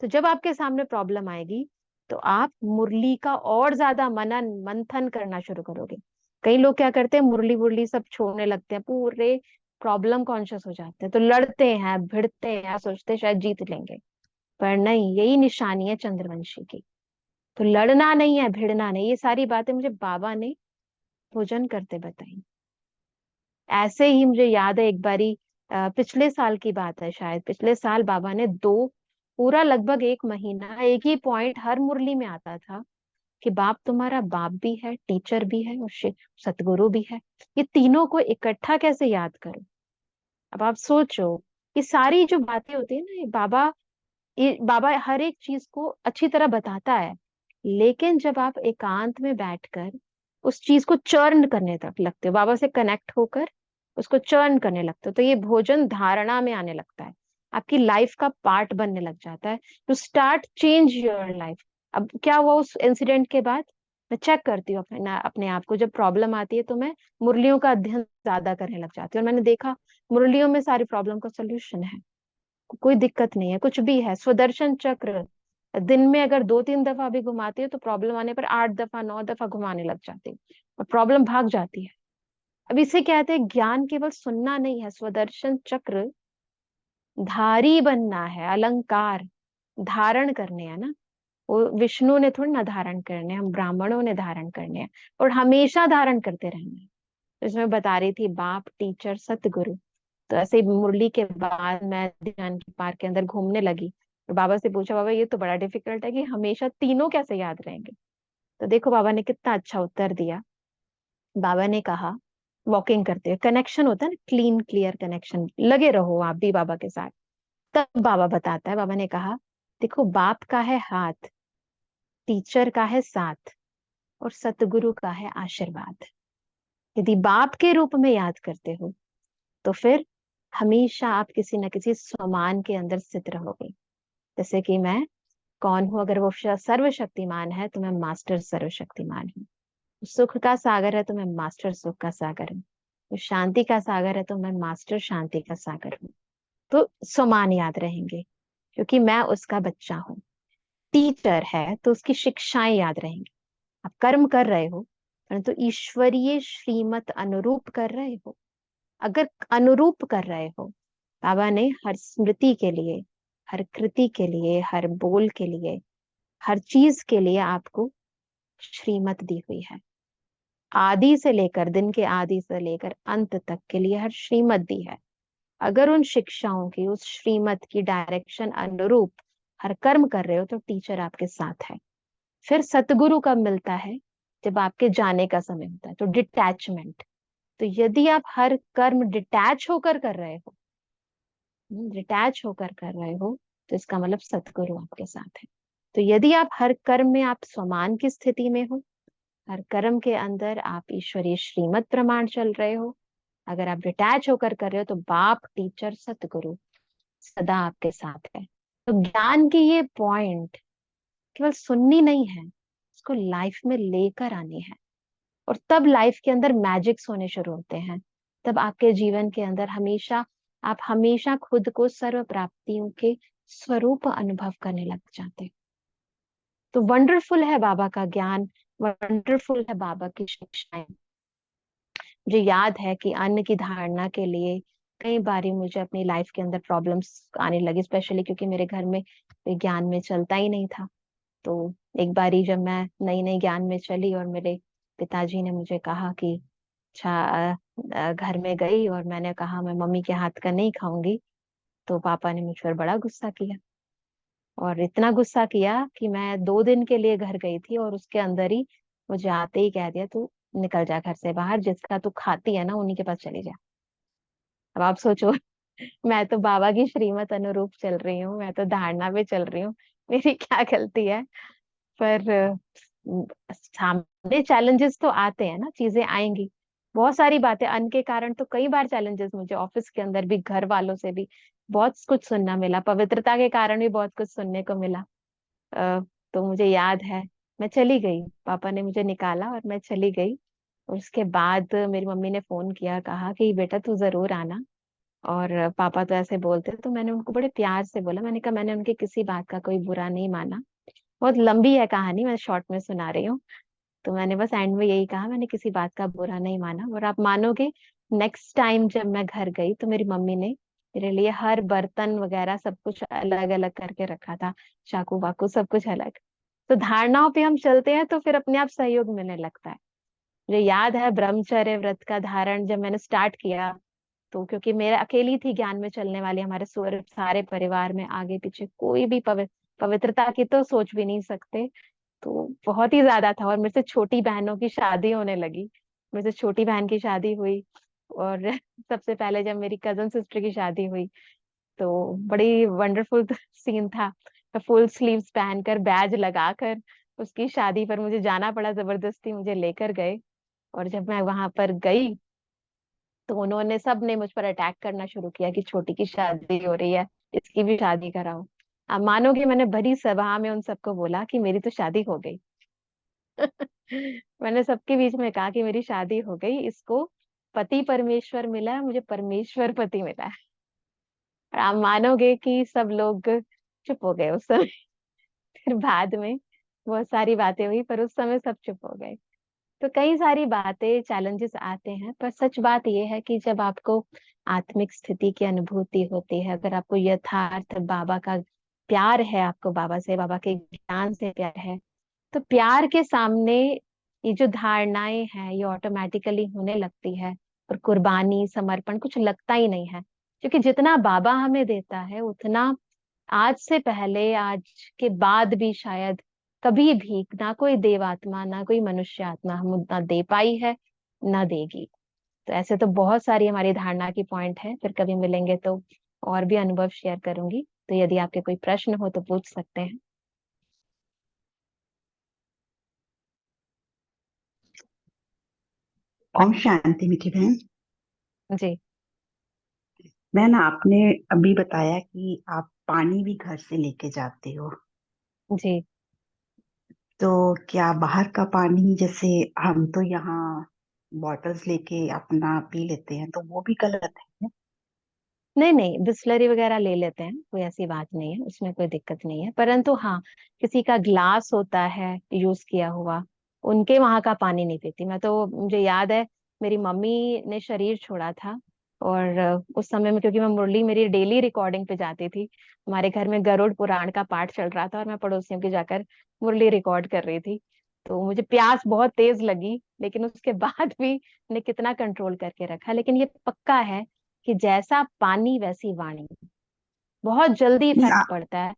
A: तो जब आपके सामने प्रॉब्लम आएगी तो आप मुरली का और ज्यादा मनन मंथन करना शुरू करोगे। कई लोग क्या करते हैं, मुरली वुरली सब छोड़ने लगते हैं, पूरे प्रॉब्लम कॉन्शियस हो जाते हैं, तो लड़ते हैं, भिड़ते हैं, सोचते हैं शायद जीत लेंगे। पर नहीं, यही निशानी है चंद्रवंशी की। तो लड़ना नहीं है, भिड़ना नहीं, ये सारी बातें मुझे बाबा ने भोजन करते बताई। ऐसे ही मुझे याद है एक बारी, पिछले साल की बात है शायद, पिछले साल बाबा ने पूरा लगभग एक महीना एक ही पॉइंट हर मुरली में आता था, कि बाप तुम्हारा बाप भी है, टीचर भी है, और सतगुरु भी है। ये तीनों को इकट्ठा कैसे याद करो। अब आप सोचो, ये सारी जो बातें होती है ना, ये बाबा हर एक चीज को अच्छी तरह बताता है, लेकिन जब आप एकांत में बैठकर उस चीज को चर्न करने तक लगते हो, बाबा से कनेक्ट होकर उसको चर्न करने लगते हो, तो ये भोजन धारणा में आने लगता है, आपकी लाइफ का पार्ट बनने लग जाता है, to start change your life. अब क्या हुआ उस इंसिडेंट के बाद, मैं चेक करती हूँ अपने आप को, जब प्रॉब्लम आती है तो मैं मुरलियों का अध्ययन ज्यादा करने लग जाती हूँ, और मैंने देखा मुरलियों में सारी प्रॉब्लम का सोल्यूशन है। कोई दिक्कत नहीं है, कुछ भी है, स्वदर्शन चक्र दिन में अगर 2-3 दफा भी घुमाती है तो प्रॉब्लम आने पर 8 दफा 9 दफा घुमाने लग जाती है, और प्रॉब्लम भाग जाती है। अब इसे कहते हैं ज्ञान केवल सुनना नहीं है, स्वदर्शन चक्र धारी बनना है, अलंकार धारण करने हैं ना। वो विष्णु ने थोड़ी ना धारण करने, हम ब्राह्मणों ने धारण करने हैं, और हमेशा धारण करते रहना है। तो इसमें बता रही थी बाप, टीचर, सतगुरु। तो ऐसे ही मुरली के बाद मैं ध्यान के पार्क के अंदर घूमने लगी, और बाबा से पूछा, बाबा ये तो बड़ा डिफिकल्ट है कि हमेशा तीनों कैसे याद रहेंगे। तो देखो बाबा ने कितना अच्छा उत्तर दिया। बाबा ने कहा, वॉकिंग करते हुए कनेक्शन होता है ना, क्लीन क्लियर कनेक्शन, लगे रहो आप भी बाबा के साथ। तब बाबा बताता है, बाबा ने कहा, देखो बाप का है हाथ, टीचर का है साथ, और सतगुरु का है आशीर्वाद। यदि बाप के रूप में याद करते हो तो फिर हमेशा आप किसी न किसी स्वमान के अंदर स्थित रहोगे। जैसे कि मैं कौन हूं, अगर वो सर्वशक्तिमान है तो मैं मास्टर सर्वशक्तिमान हूँ। सुख का सागर है तो मैं मास्टर सुख का सागर हूँ। वो शांति का सागर है तो मैं मास्टर शांति का सागर हूँ। तो समान याद रहेंगे, क्योंकि मैं उसका बच्चा हूँ। टीचर है तो उसकी शिक्षाएं याद रहेंगी। आप कर्म कर रहे हो परंतु ईश्वरीय श्रीमत अनुरूप कर रहे हो। अगर अनुरूप कर रहे हो, बाबा ने हर स्मृति के लिए, हर कृति के लिए, हर बोल के लिए, हर चीज के लिए आपको श्रीमत दी हुई है। आदि से लेकर, दिन के आदि से लेकर अंत तक के लिए हर श्रीमत दी है। अगर उन शिक्षाओं की, उस श्रीमत की डायरेक्शन अनुरूप हर कर्म कर रहे हो तो टीचर आपके साथ है। फिर सतगुरु कब मिलता है? जब आपके जाने का समय होता है, तो डिटैचमेंट। तो यदि आप हर कर्म डिटैच होकर कर रहे हो, डिटैच होकर कर रहे हो, तो इसका मतलब सतगुरु आपके साथ है। तो यदि आप हर कर्म में आप स्वमान की स्थिति में हो, हर कर्म के अंदर आप ईश्वरीय श्रीमत प्रमाण चल रहे हो, अगर आप डिटैच होकर कर रहे हो, तो बाप, टीचर, सतगुरु सदा आपके साथ है। तो ज्ञान की ये पॉइंट केवल सुननी नहीं है, इसको लाइफ में लेकर आनी है। और तब लाइफ के अंदर मैजिक्स होने शुरू होते हैं। तब आपके जीवन के अंदर हमेशा, आप हमेशा खुद को सर्व प्राप्तियों के स्वरूप अनुभव करने लग जाते हैं। तो वंडरफुल है बाबा का ज्ञान, वंडरफुल है बाबा की शिक्षाएं। मुझे याद है कि अन्न की धारणा के लिए कई बारी मुझे अपनी लाइफ के अंदर प्रॉब्लम्स आने लगी, स्पेशली क्योंकि मेरे घर में ज्ञान में चलता ही नहीं था। तो एक बारी जब मैं नई नई ज्ञान में चली और मेरे पिताजी ने मुझे कहा कि अच्छा, घर में गई और मैंने कहा मैं मम्मी के हाथ का नहीं खाऊंगी, तो पापा ने मुझ पर बड़ा गुस्सा किया। और इतना गुस्सा किया कि मैं 2 दिन के लिए घर गई थी और उसके अंदर ही मुझे आते ही कह दिया, तू निकल जा घर से बाहर, जिसका तू खाती है ना उन्हीं के पास चली जा। अब आप सोचो, मैं तो बाबा की श्रीमत अनुरूप चल रही हूँ, मैं तो धारणा पे चल रही हूँ, मेरी क्या गलती है? पर सामने चैलेंजेस तो आते हैं ना, चीजें आएंगी। बहुत सारी बातें, अन्न के कारण तो कई बार चैलेंजेस मुझे ऑफिस के अंदर भी, घर वालों से भी बहुत कुछ सुनना मिला, पवित्रता के कारण भी बहुत कुछ सुनने को मिला। अ, तो मुझे याद है, मैं चली गई, पापा ने मुझे निकाला और मैं चली गई। और उसके बाद मेरी मम्मी ने फोन किया, कहा कि बेटा तू जरूर आना। और पापा तो ऐसे बोलते, तो मैंने उनको बड़े प्यार से बोला, मैंने कहा मैंने उनकी किसी बात का कोई बुरा नहीं माना। बहुत लंबी है कहानी, मैं शॉर्ट में सुना रही हूँ। तो मैंने बस एंड में यही कहा, मैंने किसी बात का बुरा नहीं माना। और आप मानोगे, नेक्स्ट टाइम जब मैं घर गई तो मेरी मम्मी ने मेरे लिए हर बर्तन वगैरह सब कुछ अलग अलग करके रखा था, चाकू वाकू सब कुछ अलग। तो धारणाओं पे हम चलते हैं तो फिर अपने आप सहयोग मिलने लगता है। मुझे याद है ब्रह्मचर्य व्रत का धारण जब मैंने स्टार्ट किया, तो क्योंकि मेरे अकेली थी ज्ञान में चलने वाली, हमारे सारे परिवार में आगे पीछे कोई भी पवित्रता की तो सोच भी नहीं सकते। तो बहुत ही ज्यादा था। और मेरे से छोटी बहनों की शादी होने लगी, मेरे से छोटी बहन की शादी हुई। और सबसे पहले जब मेरी कजन सिस्टर की शादी हुई, तो बड़ी वंडरफुल सीन था। तो फुल स्लीव्स पहनकर, बैज लगाकर उसकी शादी पर मुझे जाना पड़ा, जबरदस्ती मुझे लेकर गए। और जब मैं वहां पर गई तो उन्होंने, सब ने मुझ पर अटैक करना शुरू किया कि छोटी की शादी हो रही है, इसकी भी शादी कराओ। आप मानोगे, मैंने भरी सभा में उन सबको बोला कि मेरी तो शादी हो गई। मैंने सबके बीच में कहा कि मेरी शादी हो गई, इसको पति परमेश्वर मिला है, मुझे परमेश्वर पति मिला है। और आप मानोगे कि सब लोग चुप हो गए उस समय। फिर बाद में बहुत सारी बातें हुई, पर उस समय सब चुप हो गए। तो कई सारी बातें, चैलेंजेस आते हैं, पर सच बात यह है कि जब आपको आत्मिक स्थिति की अनुभूति होती है, अगर आपको यथार्थ बाबा का प्यार है, आपको बाबा से, बाबा के ज्ञान से प्यार है, तो प्यार के सामने ये जो धारणाएं हैं ये ऑटोमेटिकली होने लगती है। और कुर्बानी, समर्पण कुछ लगता ही नहीं है, क्योंकि जितना बाबा हमें देता है उतना आज से पहले, आज के बाद भी शायद कभी भी ना कोई देवात्मा, ना कोई मनुष्य आत्मा हम उतना दे पाई है, ना देगी। तो ऐसे तो बहुत सारी हमारी धारणा की पॉइंट है, फिर कभी मिलेंगे तो और भी अनुभव शेयर करूंगी। तो यदि आपके कोई प्रश्न हो तो पूछ सकते हैं।
B: ओम शांति मीठी बहन।
A: जी।
B: बहन, आपने अभी बताया कि आप पानी भी घर से लेके जाते हो।
A: जी।
B: तो क्या बाहर का पानी, जैसे हम तो यहाँ बॉटल्स लेके अपना पी लेते हैं, तो वो भी गलत है?
A: नहीं नहीं, बिस्लरी वगैरह ले लेते हैं, कोई ऐसी बात नहीं है, उसमें कोई दिक्कत नहीं है। परंतु हाँ, किसी का ग्लास होता है यूज किया हुआ, उनके वहां का पानी नहीं पीती मैं तो। मुझे याद है, मेरी मम्मी ने शरीर छोड़ा था, और उस समय में, क्योंकि मैं मुरली मेरी डेली रिकॉर्डिंग पे जाती थी, हमारे घर में गरुड़ पुराण का पाठ चल रहा था और मैं पड़ोसियों की जाकर मुरली रिकॉर्ड कर रही थी। तो मुझे प्यास बहुत तेज लगी, लेकिन उसके बाद भी ने कितना कंट्रोल करके रखा। लेकिन ये पक्का है कि जैसा पानी वैसी वाणी, बहुत जल्दी
B: नहीं
A: इफेक्ट पड़ता है।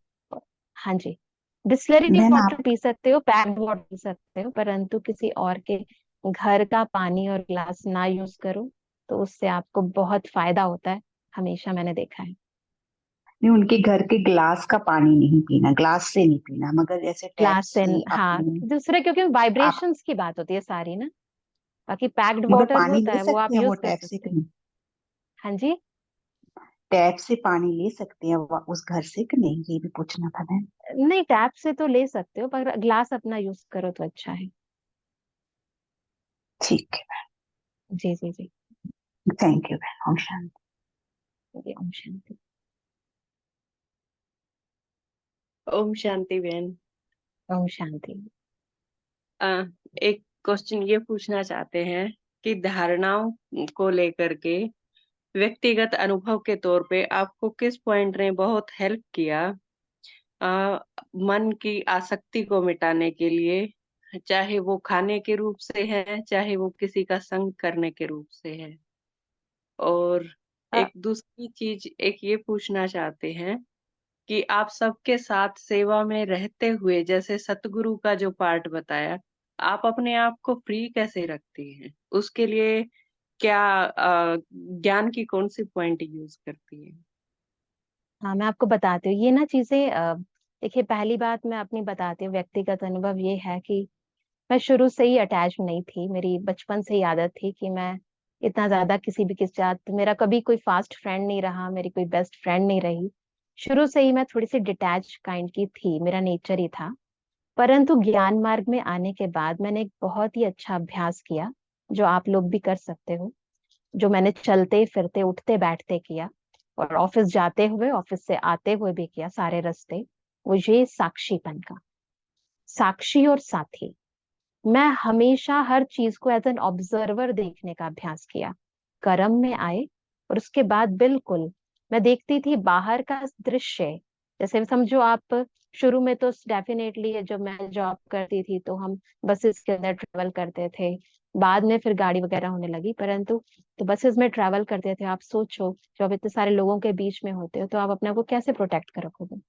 A: हाँ जी। बिस्लरी
B: बहन
A: वाटर
B: आप
A: पी सकते हो, पैक्ड वाटर पी सकते हो, परंतु किसी और के घर का पानी और ग्लास ना यूज करो, तो उससे आपको बहुत फायदा होता है, हमेशा मैंने देखा है।
B: नहीं, उनके घर के ग्लास का पानी नहीं पीना, ग्लास से नहीं पीना, मगर जैसे टैप
A: ग्लास से,
B: से
A: हाँ,
B: अपने
A: दूसरे, क्योंकि
B: आप
A: वाइब्रेशंस की बात होती है सारी ना। बाकी पैक्ड
B: मगर
A: वाटर
B: पानी
A: होता
B: ले
A: है, वो आप
B: सकते हैं वो
A: यूज कर
B: टैप से
A: सकते
B: कि
A: हैं।
B: नहीं?
A: हाँ जी।
B: टैप से पानी ले सकते हैं उस घर से कि नहीं, ये भी पूछना था बहन।
A: नहीं, टैप से तो ले सकते हो, पर ग्लास अपना यूज करो तो अच्छा है।
B: ठीक है।
A: जी जी जी।
B: थैंक यू बहन। ओम शांति।
A: जी, ओम शांति।
C: ओम शांति बहन।
A: ओम शांति।
C: अ, एक क्वेश्चन ये पूछना चाहते हैं कि धारणाओं को लेकर के व्यक्तिगत अनुभव के तौर पे आपको किस पॉइंट ने बहुत हेल्प किया अ, मन की आसक्ति को मिटाने के लिए, चाहे वो खाने के रूप से है, चाहे वो किसी का संग करने के रूप से है। और
A: अ,
C: एक दूसरी चीज एक ये पूछना चाहते हैं कि आप सबके साथ सेवा में रहते हुए, जैसे सतगुरु का जो पार्ट बताया, आप अपने आप को फ्री कैसे रखती हैं? उसके लिए क्या ज्ञान की कौन सी पॉइंट यूज करती है?
A: हाँ, मैं आपको बताती हूँ ये ना चीजें। देखिए, पहली बात मैं अपनी बताती हूँ, व्यक्तिगत अनुभव ये है कि मैं शुरू से ही अटैच नहीं थी। मेरी बचपन से ही आदत थी कि मैं इतना ज्यादा किसी भी के साथ, मेरा कभी कोई फास्ट फ्रेंड नहीं रहा, मेरी कोई बेस्ट फ्रेंड नहीं रही। शुरू से ही मैं थोड़ी सी डिटैच काइंड की थी, मेरा नेचर ही था। परंतु ज्ञान मार्ग में आने के बाद मैंने एक बहुत ही अच्छा अभ्यास किया, जो आप लोग भी कर सकते हो, जो मैंने चलते फिरते उठते बैठते किया, और ऑफिस जाते हुए, ऑफिस से आते हुए भी किया, सारे रास्ते। वो ये साक्षीपन का, साक्षी और साथी। मैं हमेशा हर चीज को एज एन ऑब्जर्वर देखने का अभ्यास किया, कर्म में आए, और उसके बाद बिल्कुल मैं देखती थी बाहर का दृश्य। जैसे समझो आप, शुरू में तो डेफिनेटली जब मैं जॉब करती थी तो हम बसेस के अंदर ट्रेवल करते थे, बाद में फिर गाड़ी वगैरह होने लगी, परंतु तो बसेस में ट्रेवल करते थे। आप सोचो, जब इतने सारे लोगों के बीच में होते हो तो आप अपने आप को कैसे प्रोटेक्ट कर रखोगे।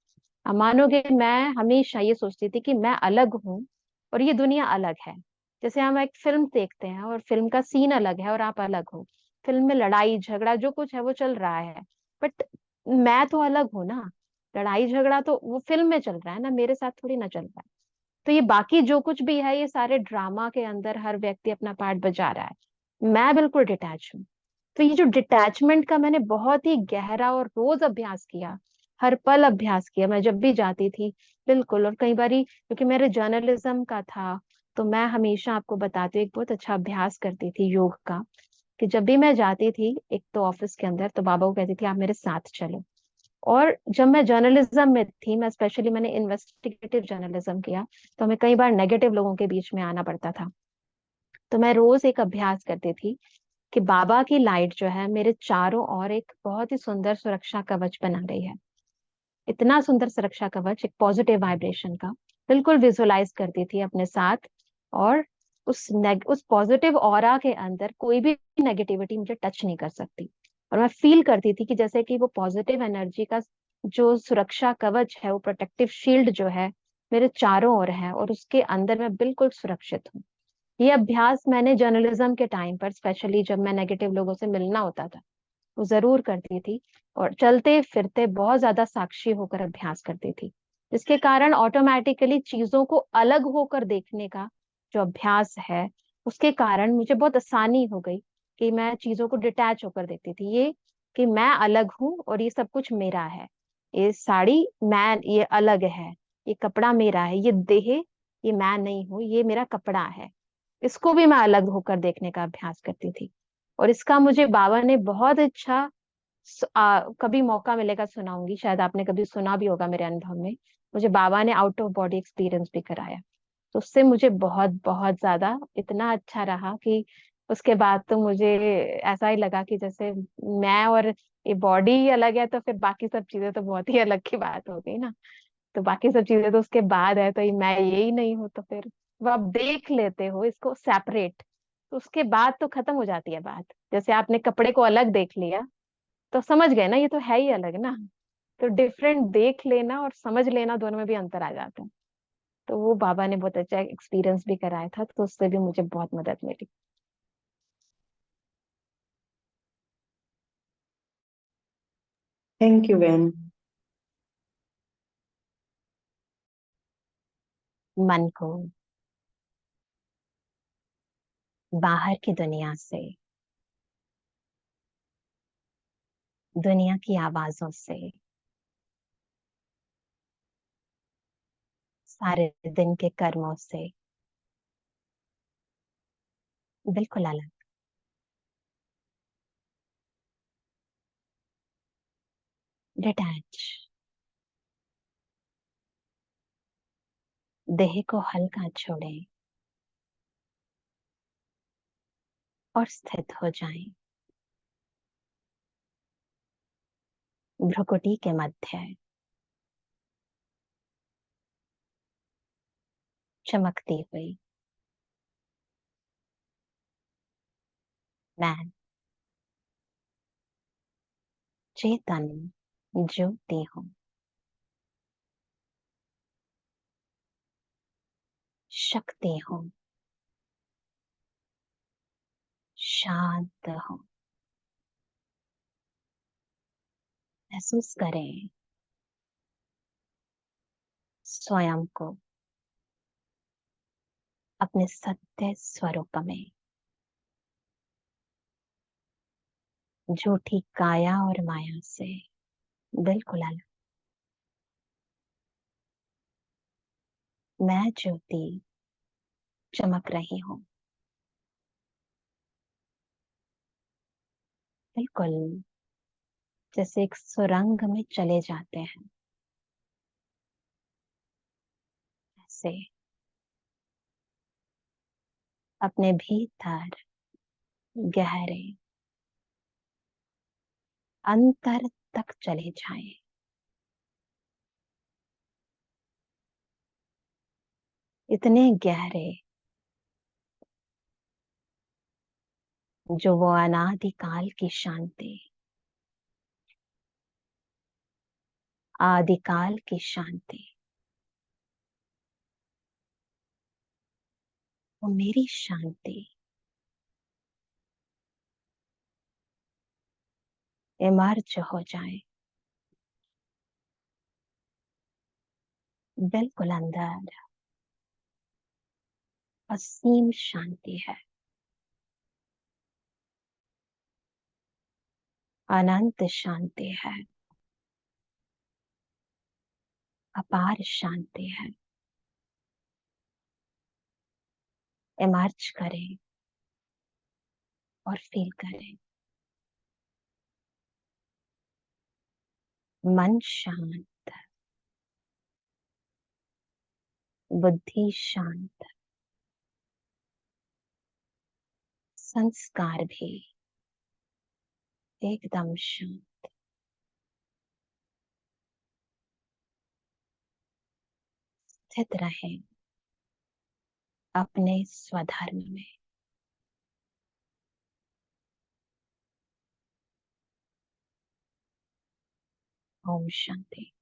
A: आप मानोगे, मैं हमेशा ये सोचती थी कि मैं अलग हूँ और ये दुनिया अलग है। जैसे हम एक फिल्म देखते हैं और फिल्म का सीन अलग है और आप अलग हो, फिल्म में लड़ाई झगड़ा जो कुछ है वो चल रहा है, बट मैं तो अलग हूँ ना। लड़ाई झगड़ा तो वो फिल्म में चल रहा है ना, मेरे साथ थोड़ी ना चल रहा है। तो ये बाकी जो कुछ भी है, ये सारे ड्रामा के अंदर हर व्यक्ति अपना पार्ट बजा रहा है, मैं बिल्कुल डिटैच हूँ। तो ये जो डिटैचमेंट का मैंने बहुत ही गहरा और रोज अभ्यास किया, हर पल अभ्यास किया, मैं जब भी जाती थी, बिल्कुल। और कई बारी, क्योंकि मेरे जर्नलिज्म का था, तो मैं हमेशा आपको बताती हूँ, एक बहुत अच्छा अभ्यास करती थी योग का, कि जब भी मैं जाती थी एक तो ऑफिस के अंदर, तो बाबा को कहती थी आप मेरे साथ चलो। और जब मैं जर्नलिज्म में थी, मैं स्पेशली मैंने इन्वेस्टिगेटिव जर्नलिज्म किया, तो हमें कई बार नेगेटिव लोगों के बीच में आना पड़ता था। तो मैं रोज एक अभ्यास करती थी कि बाबा की लाइट जो है मेरे चारों ओर एक बहुत ही सुंदर सुरक्षा कवच बना रही है। इतना सुंदर सुरक्षा कवच, एक पॉजिटिव वाइब्रेशन का, बिल्कुल विजुअलाइज करती थी अपने साथ। और उस पॉजिटिव ऑरा के अंदर कोई भी नेगेटिविटी मुझे टच नहीं कर सकती। और मैं फील करती थी कि जैसे कि वो पॉजिटिव एनर्जी का जो सुरक्षा कवच है, वो प्रोटेक्टिव शील्ड जो है, मेरे चारों ओर है, और उसके अंदर मैं बिल्कुल सुरक्षित हूँ। ये अभ्यास मैंने जर्नलिज्म के टाइम पर, स्पेशली जब मैं नेगेटिव लोगों से मिलना होता था, वो जरूर करती थी। और चलते फिरते बहुत ज्यादा साक्षी होकर अभ्यास करती थी, जिसके कारण ऑटोमेटिकली चीजों को अलग होकर देखने का जो अभ्यास है, उसके कारण मुझे बहुत आसानी हो गई कि मैं चीजों को डिटैच होकर देखती थी, ये कि मैं अलग हूँ और ये सब कुछ मेरा है। ये साड़ी मैं, ये अलग है, ये कपड़ा मेरा है, ये देह, ये मैं नहीं हूँ, ये मेरा कपड़ा है। इसको भी मैं अलग होकर देखने का अभ्यास करती थी। और इसका मुझे बाबा ने बहुत अच्छा कभी मौका मिलेगा सुनाऊंगी, शायद आपने कभी सुना भी होगा मेरे अनुभव में। मुझे बाबा ने आउट ऑफ बॉडी एक्सपीरियंस भी कराया, तो उससे मुझे बहुत बहुत ज्यादा इतना अच्छा रहा कि उसके बाद तो मुझे ऐसा ही लगा कि जैसे मैं और ये बॉडी ही अलग है, तो फिर बाकी सब चीजें तो बहुत ही अलग की बात हो गई ना। तो बाकी सब चीजें तो उसके बाद है, तो ये मैं ये ही नहीं हूँ, तो फिर वो आप देख लेते हो इसको सेपरेट, तो उसके बाद तो खत्म हो जाती है बात। जैसे आपने कपड़े को अलग देख लिया, तो समझ गए ना ये तो है ही अलग ना। तो डिफरेंट देख लेना और समझ लेना, दोनों में भी अंतर आ जाता है। तो वो बाबा ने बहुत अच्छा एक्सपीरियंस भी कराया था, तो उससे भी मुझे बहुत मदद मिली।
D: थैंक यू बहन।
A: मन को बाहर की दुनिया से, दुनिया की आवाजों से, सारे दिन के कर्मों से बिल्कुल अलग, डिटैच, देह को हल्का छोड़े और स्थित हो जाएं, भ्रुकुटी के मध्य चमकती हुई मैं चेतन ज्योति हूँ, शक्ति हूँ, शांत हूँ। महसूस करें स्वयं को अपने सत्य स्वरूप में, झूठी काया और माया से बिल्कुल अलग। मैं ज्योति चमक रही हूँ, बिल्कुल जैसे एक सुरंग में चले जाते हैं ऐसे, अपने भीतर गहरे अंतर तक चले जाएं। इतने गहरे जो वो अनादिकाल की शांति, आदिकाल की शांति, वो मेरी शांति इमर्ज हो जाए बिल्कुल अंदर। असीम शांति है, अनंत शांति है, अपार शांति है। इमर्ज करें और फील करें। मन शांत, बुद्धि शांत, संस्कार भी एकदम शांत। स्थित रहें अपने स्वधर्म में। ओम शांति।